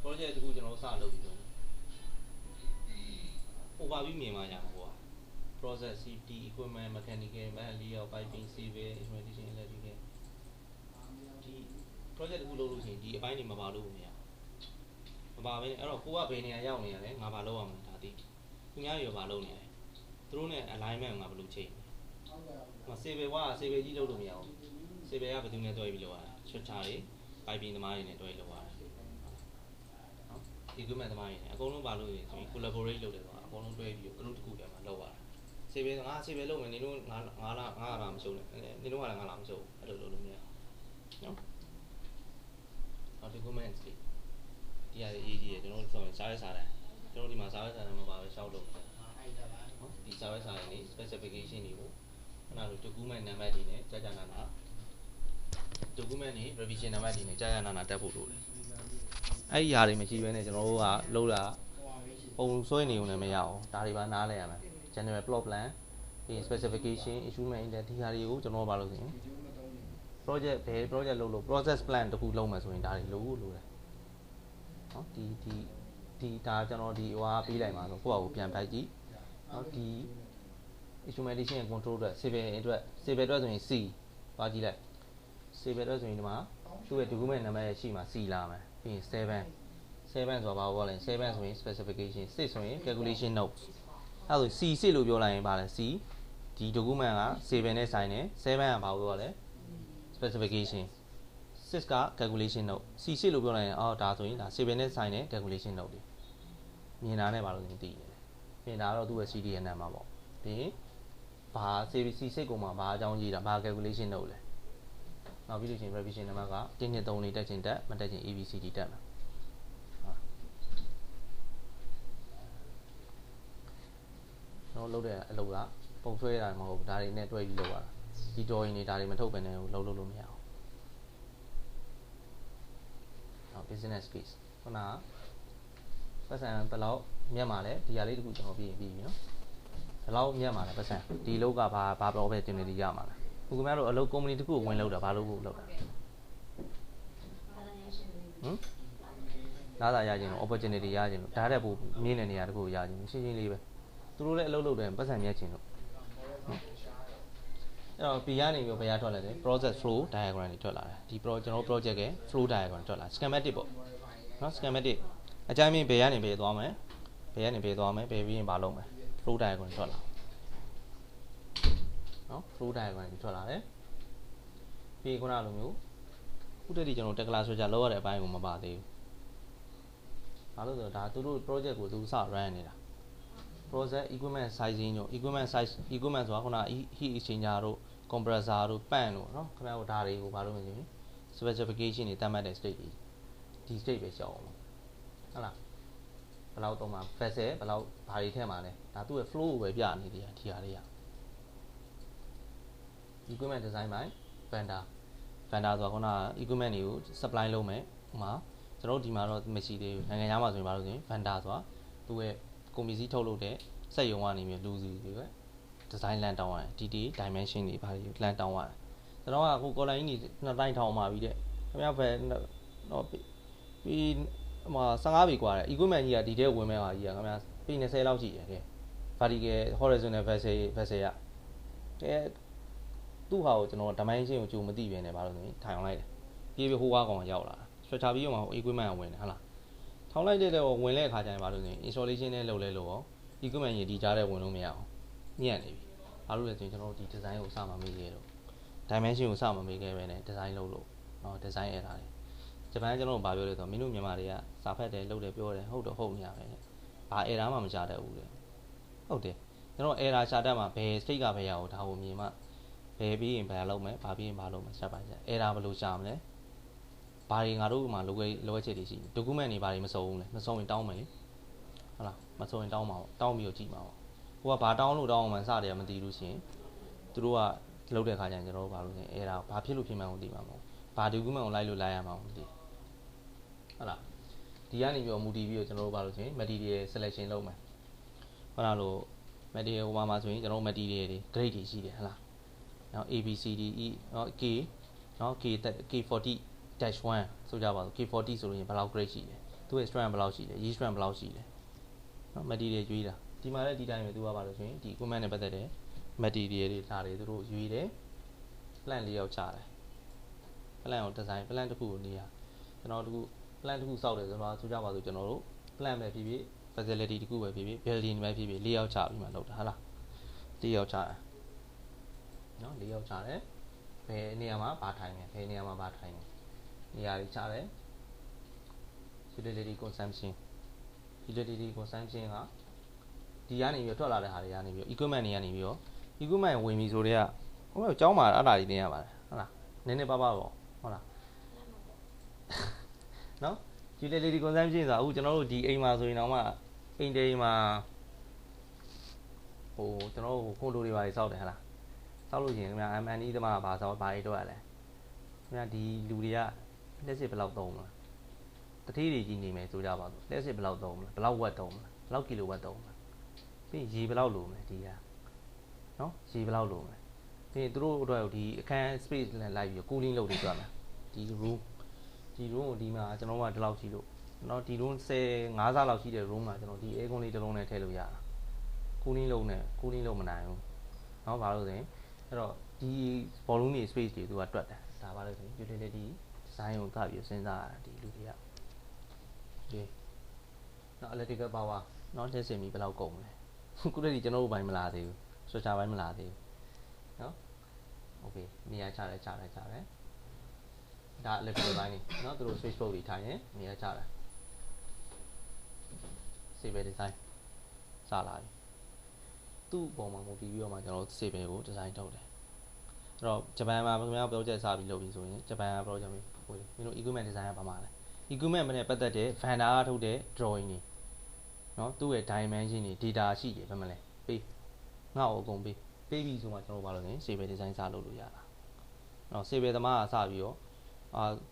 project တခုကျွန်တော်စလုပ်ပြီးတော့ overview မြင်မှာညာမှာပေါ့ process safety equipment mechanical layout piping civil instrumentation electrical ဒီ project တခုလုပ်လို့ရှိရင်ဒီအပိုင်းတွေမပါလို့မရမပါဘဲအဲ့တော့ကိုကဘယ်နေရာရောက်နေရလဲငါဘာလုပ်ရမလဲဒါသိသူများရောဘာလုပ်နေရလဲသူတို့နဲ့ alignment ငါဘယ်လိုချိန်မ civil က civil ကြီးလုပ်လို့မရဘူး civil ကဘယ်သူနဲ့တွဲပြီးလုပ်ရလဲ structure တွေ piping သမားတွေနဲ့တွဲလုပ်ရတယ်နော် equipment သမားတွေနဲ့အကုန်လုံးပါလို့ဆိုရင် collaborate လုပ်တယ်ဆိုတာအကုန်လုံးတွဲပြီး group တစ်ခုတည်းမှာလုပ်ရတယ် civil ငါ civil လုပ်မယ်နေလို့ငါလာမရှုံးနဲ့နေလို့ငါလာမရှုံးအဲ့လိုလုပ်လို့မရနော်နောက် documents တွေဒီဟာရေးကြည့်ရကျွန်တော်တို့စာရေးစာတမ်းကျွန်တော်ဒီမှာစာရေးစာတမ်းမှာပါပဲရှောက်လုပ်တယ်နော်ဒီစာရေးစာတမ်းတွေ specification တွေကိုခဏလို document number တွေနဲ့ကြာကြာနာနာ document တွေ revision number တွေနဲ့ကြာကြာနာနာတက်ဖို့လိုတယ် အဲ့ຢာတွေမရှိဘဲနဲ့ကျွန်တော်တို့ကလုပ်တာပုံဆွဲနေုံနဲ့မရအောင်ဒါတွေပါနားလဲရမယ် general plot plan ပြီး specification instrument index ဒီဟာတွေကိုကျွန်တော်ဘာလို့ဆိုရင် project ဘယ် project လုပ်လို့ process plan တခုလုပ်မှဆိုရင်ဒါတွေလိုတယ်နော်ဒီဒါကျွန်တော်ဒီဟိုပေးလိုက်မှာဆိုကိုယ့်အကိုပြန်ပိုက်ကြည့်နော်ဒီ instrumentation and control အတွက် civil အတွက်ဆိုရင် C သွားကြည့်လိုက် civil အတွက်ဆိုရင်ဒီမှာသူ့ရဲ့ document number ရှိမှာ C လာမယ်ပြီးရင်7ဆိုတာဘာလို့လဲ7ဆိုရင် specification 6ဆိုရင် calculation notes အဲ့ဒါဆို C လို့ပြောလိုက်ရင်ဘာလဲ C ဒီ document က civil နဲ့ဆိုင်တယ်7ကဘာလို့လဲ specification 6က calculation note C လို့ပြောလိုက်ရင်အော်ဒါဆိုရင်ဒါ civil နဲ့ဆိုင်တယ် calculation note တွေမြင်တာနဲ့ဘာလို့သိတယ်ပြင်တာတော့သူ့ရဲ့ CDN နံပါတ်ပေါ့ပြီးရင်ဘာ CBC 6ကိုမှဘာအကြောင်းကြီးတာဘာ calculation လုပ်လဲနောက်ပြီးလို့ရှိရင် revision နံပါတ်က1 2 3လေးတက်ချင်တက်မတက်ချင် ABCD တက်မှာကျွန်တော်လုပ်တဲ့အလုပ်ကပုံဆွဲရတာမဟုတ်ဘူးဒါတွေနဲ့တွဲပြီးလုပ်ရတာဒီ drawing တွေဒါတွေမထုတ်ဘဲနဲ့လုပ်လို့မရအောင်နောက် business case ခုနကပတ်စံဘယ်လောက်မြတ်မှာလဲဒီဟာလေးတခုကျွန်တော်ပြီးပြီနော်ဘယ်လောက်မြတ်မှာလဲပတ်စံဒီလောက်ကဘာ opportunity ရမှာလဲခုခင်ဗျားတို့အလုပ် company တခုကိုဝင်လုပ်တာဘာလို့ဖို့လုပ်တာလာတာရခြင်းလို့ opportunity ရခြင်းလို့ဒါတဲ့ပိုမြင့်တဲ့နေရာတခုရခြင်းရှင်းရှင်းလေးပဲသူတို့လည်းအလုပ်လုပ်တယ်ပတ်စံမြတ်ခြင်းလို့အဲ့တော့ P ကနေပြီးဘယ်ရထွက်လာလဲ process flow diagram တွေထွက်လာတယ်ဒီကျွန်တော် project ရဲ့ flow diagram ထွက်လာ schematic ပေါ့နော် schematic အကြမ်းမြင်ဘယ်ကနေဘယ်သွားမယ်ဘယ်ကနေဘယ်သွားမယ်ဘယ်ပြီးရင်ဘာလုပ်မယ် flow diagram ထွက်လာနော် flow diagram တွေထွက်လာတယ်ပြီးခုနလိုမျိုးခုတည်းကကျွန်တော်တက္ကလာဆိုကြလောက်ရတဲ့အပိုင်းကိုမပါသေးဘူးဘာလို့ဆိုတော့ဒါသူတို့ project ကိုသူစ run နေတာ process equipment sizing တို့ equipmentဆိုတာခုန heat exchanger တို့ compressor တို့ pan တို့เนาะခင်ဗျားတို့ဒါတွေကိုဘာလို့မသိဘူး specification တွေတတ်မှတ်တဲ့ state ဒီ state ပဲရှောက်အောင်ဟုတ်လားဘယ်လောက်တော့မှ vessel ဘယ်လောက်ဘာတွေထည့်မှာလဲဒါသူ့ရဲ့ flow ကိုပဲပြနေတယ်ဒီဟာလေးရ equipment design by vendor ဆိုတာခုန equipment တွေကို supply လုပ်မယ်ဟိုမှာကျွန်တော်တို့ဒီမှာတော့မရှိသေးဘူးနိုင်ငံခြားမှာဆိုရင်ဘာလို့ဆိုရင် vendor ဆိုတာသူ့ရဲ့ကုန်ပစ္စည်းထုတ်လုပ်တဲ့စက်ရုံကနေပြီးလူစီတွေပဲ design လမ်းတောင်းရတယ် detail dimension တွေဘာတွေလမ်းတောင်းရတယ်ကျွန်တော်ကအခု collar ကြီးနှစ်တိုင်းထောင်ပါပြီတဲ့ခင်ဗျားပဲတော့ပြီးဟိုမှာ15ပြီกว่าတဲ့ equipment ကြီးကဒီထဲဝင်မဲ့ဟာကြီးကခင်ဗျားปี20လောက်ရှိတယ်ကဲ vertical horizontal vessel ရကဲသူ့ဟာကိုကျွန်တော် dimension ကိုကြိုမသိပဲねဘာလို့ဆိုရင်ထိုင်အောင်လိုက်တယ်ပြေးပြီးဟိုးကားကောင်ရောက်လာ structure ပြီးတော့မှ equipment ကဝင်တယ်ဟုတ်လားထောင်လိုက်တဲ့တော့ဝင်တဲ့အခါကျရင်ဘာလို့ဆိုရင် installation နဲ့လုပ်လဲလို့ရော equipment ကြီးဒီကြားထဲဝင်လို့မရအောင်ညံ့နေပြီဘာလို့လဲဆိုရင်ကျွန်တော်တို့ဒီ design ကိုစမမေးခဲ့တော့ dimension ကိုစမမေးခဲ့ပဲね design လုပ်လို့เนาะ design error တွေဂျပန်ကျွန်တော်ဘာပြောလဲဆိုတော့မင်းတို့မြန်မာတွေကစာဖတ်တယ်လုပ်တယ်ပြောတယ်ဟုတ်တော့ဟုတ်နေရပဲဘာ error မှမကြားတတ်ဘူးလေဟုတ်တယ်ကျွန်တော် error ရှာတတ်မှာဘယ် state ကဘယ်ရအောင်ဒါကိုမြင်မှဘယ်ပြီးရင်ဘယ်လုပ်မယ်ဘာပြီးရင်ဘာလုပ်မယ် step by step error ဘယ်လိုရှာမလဲဘာတွေငါတို့မှလိုအပ်ချက်တွေရှိတယ် document တွေဘာတွေမစုံဘူးလဲမစုံရင်တောင်းမယ်လေဟုတ်လားမစုံရင်တောင်းမှာပေါ့တောင်းပြီးတော့ကြည့်မှာပေါ့ကိုကဘာတောင်းလို့တောင်းအောင်မှစတယ်မသိလို့ရှိရင်သူတို့ကလုပ်တဲ့အခါကျရင်ကျွန်တော်တို့ဘာလို့လဲ error ဘာဖြစ်လို့ဖြစ်မှန်းကိုသိမှာမဟုတ်ဘာ document ကိုလိုက်လို့လိုက်ရမှာမသိဟုတ်လားဒီကနေပြီးတော့မူတည်ပြီးတော့ကျွန်တော်တို့ဘာလို့ဆိုရင် material selection လုပ်မယ်ဟုတ်လားလို့ material ဟိုမှာဆိုရင်ကျွန်တော်တို့ material တွေ grade တွေရှိတယ်ဟုတ်လားနော် A B C D E နော် K နော် K40-1 ဆိုကြပါစို့ K40 ဆိုလို့ရင်ဘယ်လောက် grade ရှိလဲသူ့ရဲ့ strength ဘယ်လောက်ရှိလဲ yield strength ဘယ်လောက်ရှိလဲနော် material ရွေးတာဒီမှာလည်းဒီတိုင်းပဲသူကပါလို့ဆိုရင်ဒီ equipment နဲ့ပတ်သက်တဲ့ material တွေဒါတွေသူတို့ရွေးတယ် plan လေးယောက်ချတယ် plan ကို design plan တစ်ခုကိုနေရကျွန်တော်တို့ plan တစ်ခုစောက်တယ်ဆိုတော့ဆိုကြပါစို့ကျွန်တော်တို့ plan ပဲဖြစ်ဖြစ် facility တစ်ခုပဲဖြစ်ဖြစ် building ပဲဖြစ်ဖြစ်၄ယောက်ချပြီးမှလုပ်တာဟုတ်လား၄ယောက်ချတယ်နော်၄ယောက်ချတယ်ဘယ်နေရာမှာဘာထိုင်လဲဘယ်နေရာမှာဘာထိုင်လဲနေရာတွေချတယ် utility consumption ကဒီကနေပြီးထွက်လာတဲ့ဟာတွေကနေပြီး equipment တွေကနေပြီးတော့ equipment ဝင်ပြီဆိုတော့ဟိုအကြောင်းမှာအဲ့ဒါကြီးတင်ရပါတယ်ဟုတ်လားနည်းနည်းပါးပါးပေါ့ဟုတ်လားနော် utility consumption ဆိုတာအခုကျွန်တော်တို့ဒီအိမ်မှာဆိုရင်တော့မှအိမ်တိမ်မှာဟိုကျွန်တော်တို့ကွန်ဒိုတွေပါစောက်တယ်ဟုတ်လားစောက်လို့ရှိရင်ခင်ဗျာ M&E သမားဘာစောက်ဘာတွေတော့ရလဲခင်ဗျာဒီလူတွေကလက်စစ်ဘယ်လောက်သုံးမလဲ တတိတွေကြီးနေမယ်ဆိုကြပါစို့လက်စစ်ဘယ်လောက်သုံးမလဲဘယ်လောက်ဝက်သုံးမလဲဘယ်လောက်ကီလိုဝက်သုံးမလဲပြီးရေဘယ်လောက်လိုမလဲဒီကနော်ရေဘယ်လောက်လိုမလဲပြီးသူတို့အတွက်ဒီအခန်း space နဲ့လိုက်ပြီး cooling လုပ်နေကြမှာဒီ room ကိုဒီမှာကျွန်တော်ကဒီလောက်ရှိလို့နော်ဒီ room 5ဆလောက်ရှိတဲ့ room မှာကျွန်တော်ဒီ air con လေးတစ်လုံးနဲ့ထည့်လို့ရတာ cooling လုပ်မနိုင်ဘူးနော်ဘာလို့လဲအဲ့တော့ဒီ volume တွေ space တွေသူကတွက်တယ်ဒါပါလို့ဆိုရင် utility design ကိုကပြီးစဉ်းစားရတာဒီလူတွေကဒီနော် electrical power နော်လက်စင်ပြီးဘယ်လောက်ကုန်မလဲခုတည်းကကျွန်တော်တို့ဘိုင်းမလာသေးဘူး structure ဘိုင်းမလာသေးဘူးနော် okay နေရာချတယ်ဒါ electrical ဘိုင်းနေနော်သူတို့ switch board တွေထိုင်ရင်နေရာချတယ် civil design စလာပြီသူ့ပုံမှာမူတည်ပြီးတော့မှကျွန်တော်တို့ civil ကို design လုပ်တယ်အဲ့တော့ဂျပန်မှာခင်ဗျား project စပြီးလုပ်ပြီးဆိုရင်ဂျပန်က project မျိုးဟိုမင်းတို့ equipment design ကဘာမှလဲ equipment နဲ့ပတ်သက်တဲ့ vendor ကထုတ်တဲ့ drawing တွေနော်သူ့ရဲ့ dimension တွေ data ရှိတယ်ဘယ်မလဲပေးငါ့ကိုအကုန်ပေးပြီဆိုမှကျွန်တော်ဘာလို့လဲ civil design စလုပ်လို့ရတာနော် civil သမားကစပြီးတော့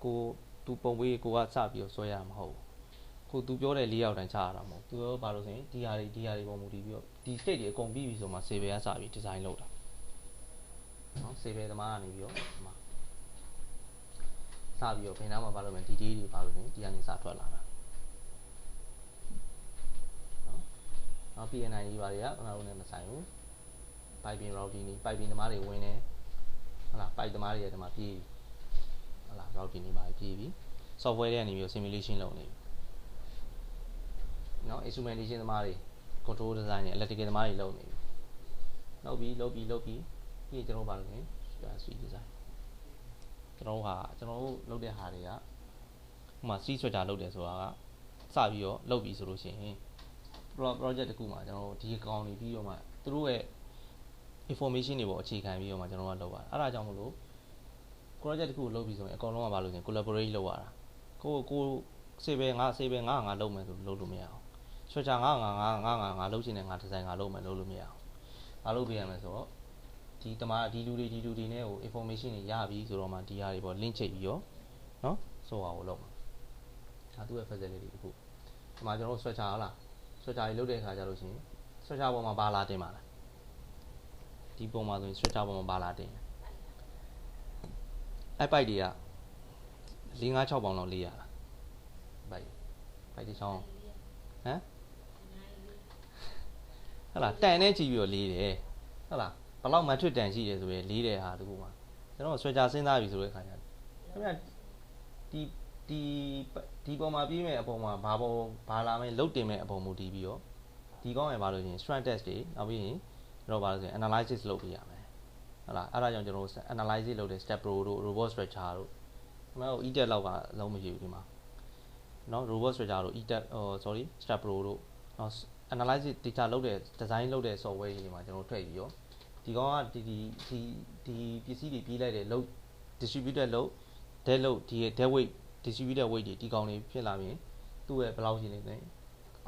ကိုသူပုံပေးကိုကစပြီးတော့ဆွဲရမှာမဟုတ်ဘူးကိုသူပြောတဲ့၄ယောက်တိုင်းချရတာမဟုတ်သူပြောဘာလို့ဆိုရင်ဒီဟာတွေပုံမူတည်ပြီးတော့ဒီ state တွေအကုန်ပြီးပြီဆိုမှ civil ကစပြီး design လုပ်တာနော် civil သမားကနေပြီးတော့ဒီမှာစပြီးတော့ဘယ်နားမှာဘာလို့လဲ detail တွေဘာလို့လဲဒီကနေစထွက်လာတာနော် PNI ကြီးပါတွေကကျွန်တော်တို့နဲ့မဆိုင်ဘူး piping routing တွေ piping သမားတွေဝင်နေဟုတ်လား pipe သမားတွေရဲ့ဒီမှာပြေးဟုတ်လား routing တွေပါပြေးပြီ software တွေကနေပြီး simulation လုပ်နေပြီနော် instrumentation သမားတွေ control design တွေ electrical သမားတွေလုပ်နေပြီလုပ်ပြီးပြီးကျွန်တော်ဘာလုပ်လဲ suite design ကျွန်တော်တို့လုပ်တဲ့ဟာတွေကဥပမာ C switcher လုပ်တယ်ဆိုတာကစပြီးတော့လုပ်ပြီးဆိုလို့ရှိရင် project တခုမှာကျွန်တော်တို့ဒီအကောင်တွေပြီးတော့မှသူတို့ရဲ့ information တွေပေါ်အခြေခံပြီးတော့မှကျွန်တော်တို့ကလုပ်ရတာအဲ့ဒါကြောင့်မလို့ project တခုလုပ်ပြီးဆိုရင်အကောင်လုံးကဘာလို့လဲ collaborate လုပ်ရတာကို save ငါလုပ်မယ်ဆိုလုပ်လို့မရအောင် switcher ငါလုပ်ချင်တယ်ငါ design ငါလုပ်မယ်လုပ်လို့မရအောင်ဘာလုပ်ပြရမလဲဆိုတော့ဒီလူတွေနဲ့ဟို information တွေရပြီဆိုတော့မှဒီဟာတွေပေါ် link ချိတ်ပြီးရောနော်ဆိုပါကိုလုပ်မှာဒါသူ့ရဲ့ facility တခုဒီမှာကျွန်တော်တို့ switcher ဟုတ်လား switcher တွေလုပ်တဲ့အခါကျလို့ရှိရင် switcher ပေါ်မှာဘာလာတင်ပါလဲဒီပုံမှာဆိုရင် switcher ပေါ်မှာဘာလာတင်အဲ့ pipe တွေက4-5-6 ပေါင်လောက်လေးရလား pipe ဒီချောင်းဟမ်ဟုတ်လားတန်နဲ့ကြည့်ပြီးတော့လေးတယ်ဟုတ်လားဘလောက်မှထွတ်တန်ရှိတယ်ဆိုရင်လေးတဲ့ဟာတခုမှာကျွန်တော် switcher စဉ်းစားပြီဆိုတဲ့အခါကျခင်ဗျဒီပုံမှာပြီးမဲ့အပုံမှာဘာလာမဲ့လုတ်တင်မဲ့အပုံမူတည်ပြီးတော့ဒီကောင်းရပါလို့ရှင် strength test တွေနောက်ပြီးရင်ကျွန်တော်ဘာလို့ဆိုရင် analysis လုပ်ပြရမယ်ဟုတ်လားအဲ့ဒါကြောင့်ကျွန်တော် analysis လုပ်တဲ့ step pro တို့ robot structure တို့ကျွန်တော် e-tech လောက်ကလုံးမရှိဘူးဒီမှာနော် robot structure တို့ e-tech sorry step pro တို့နော် analysis data လုပ်တဲ့ design လုပ်တဲ့ software တွေမှာကျွန်တော်ထွက်ပြီးရောဒီကောင်ကဒီပစ္စည်းတွေပြေးလိုက်တယ် load distributed load dead load ဒီ dead weight distributed weight တွေဒီကောင်တွေဖြစ်လာရင်သူ့ရဲ့ဘယ်လောက်ရှိနေလဲ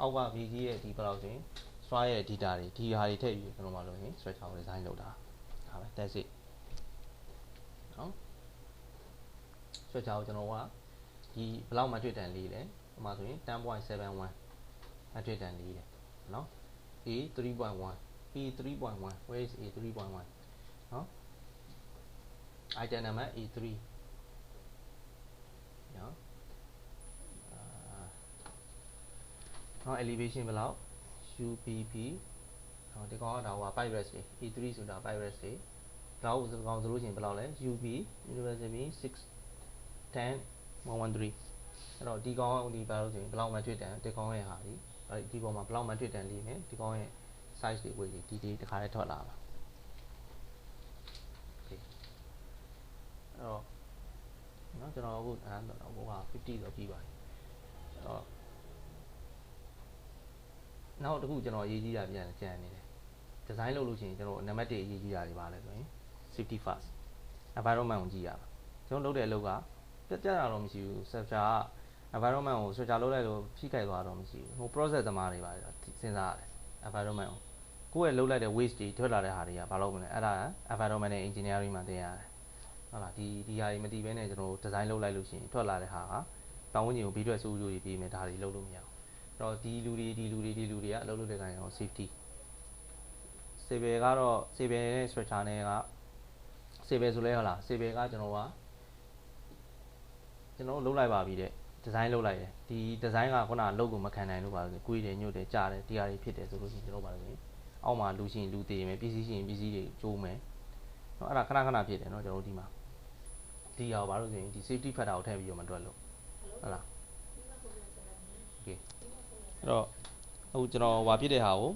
အောက်က VG ရဲ့ဒီဘယ်လောက်ဆိုရင် straw ရဲ့ data တွေဒီဟာတွေထည့်ပြီးကျွန်တော်မှလုပ်ရင် structure design လုပ်တာဒါပဲ that's it နော် structure ကိုကျွန်တော်ကဒီဘယ်လောက်မှတွေ့တန်လေးလဲဟိုမှာဆိုရင် 10.71 မှတွေ့တန်လေးတယ်နော် A 3.1 A 3.1 where is A 3.1နော် item number A3 နော်နော် elevation ဘယ်လောက် UPP နော်ဒီကောင်ကဒါဟို pipe rest တွေ A3 ဆိုတာ pipe rest တွေဒါကိုဆိုလို့ရှိရင်ဘယ်လောက်လဲ UP University 610 113အဲ့တော့ဒီကောင်ကဒီဘာလို့ဆိုရင်ဘယ်လောက်မှတွေ့တန်ဒီကောင်ရဲ့ဟာဒီပေါ်မှာဘယ်လောက်မှတွေ့တန်လေးနဲ့ဒီကောင်ရဲ့ size တွေ weight တွေဒီတခါလေးထွက်လာပါအဲ့တော့နော်ကျွန်တော်အခုဟိုက50ဆိုပြီးပါတယ်အဲ့တော့နောက်တစ်ခုကျွန်တော်အရေးကြီးတာပြန်ကြံနေတယ် design လုပ်လို့ရှိရင်ကျွန်တော်နံပါတ်1အရေးကြီးတာတွေပါလဲဆိုရင် safety first environment ကိုကြည့်ရပါကျွန်တော်လုပ်တဲ့အလုပ်ကပြတ်တာတော့မရှိဘူး structure က environment ကို structure လုပ်လိုက်လို့ဖိခိုက်သွားတော့မရှိဘူးဟို process သမားတွေပါစဉ်းစားရတယ် environment ကိုကိုယ့်ရဲ့လုပ်လိုက်တဲ့ waste တွေထွက်လာတဲ့ဟာတွေကဘာလို့မလဲအဲ့ဒါ environment နဲ့ engineering မှာသင်ရတယ်ဟုတ်လားဒီဟာတွေမသိဘဲနဲ့ကျွန်တော် design လုပ်လိုက်လို့ရှိရင်ထွက်လာတဲ့ဟာကဘ ပတ်ဝန်းကျင်ကိုဘေးထွက်ဆိုးကျိုးတွေပြီးမယ်ဒါတွေလုပ်လို့မရအောင်အဲ့တော့ဒီလူတွေကအလုပ်လုပ်တဲ့ကောင်ရော safety civil ကတော့ civil နဲ့ structure နဲ့က civil ဆိုလဲဟုတ်လား civil ကကျွန်တော်လုပ်လိုက်ပါပြီတဲ့ design လုပ်လိုက်တယ်ဒီ design ကခုနလုပ်ကိုမခံနိုင်လို့ပါလို့ကိုယ်တယ်ညွတ်တယ်ကြားတယ်တရားတွေဖြစ်တယ်ဆိုလို့ရှိရင်ကျွန်တော်ပါလို့အောက်မှာလူရှိရင်လူသေးမယ်ပစ္စည်းရှိရင်ပစ္စည်းတွေကျိုးမယ်เนาะအဲ့ဒါခဏဖြစ်တယ်เนาะကျွန်တော်တို့ဒီမှာဒီရောဘာလို့ဆိုရင်ဒီ safety factor ကိုထည့်ပြီးတော့မတွက်လို့ဟုတ်လား okay အဲ့တော့အခုကျွန်တော်ဟွာဖြစ်တဲ့ဟာကို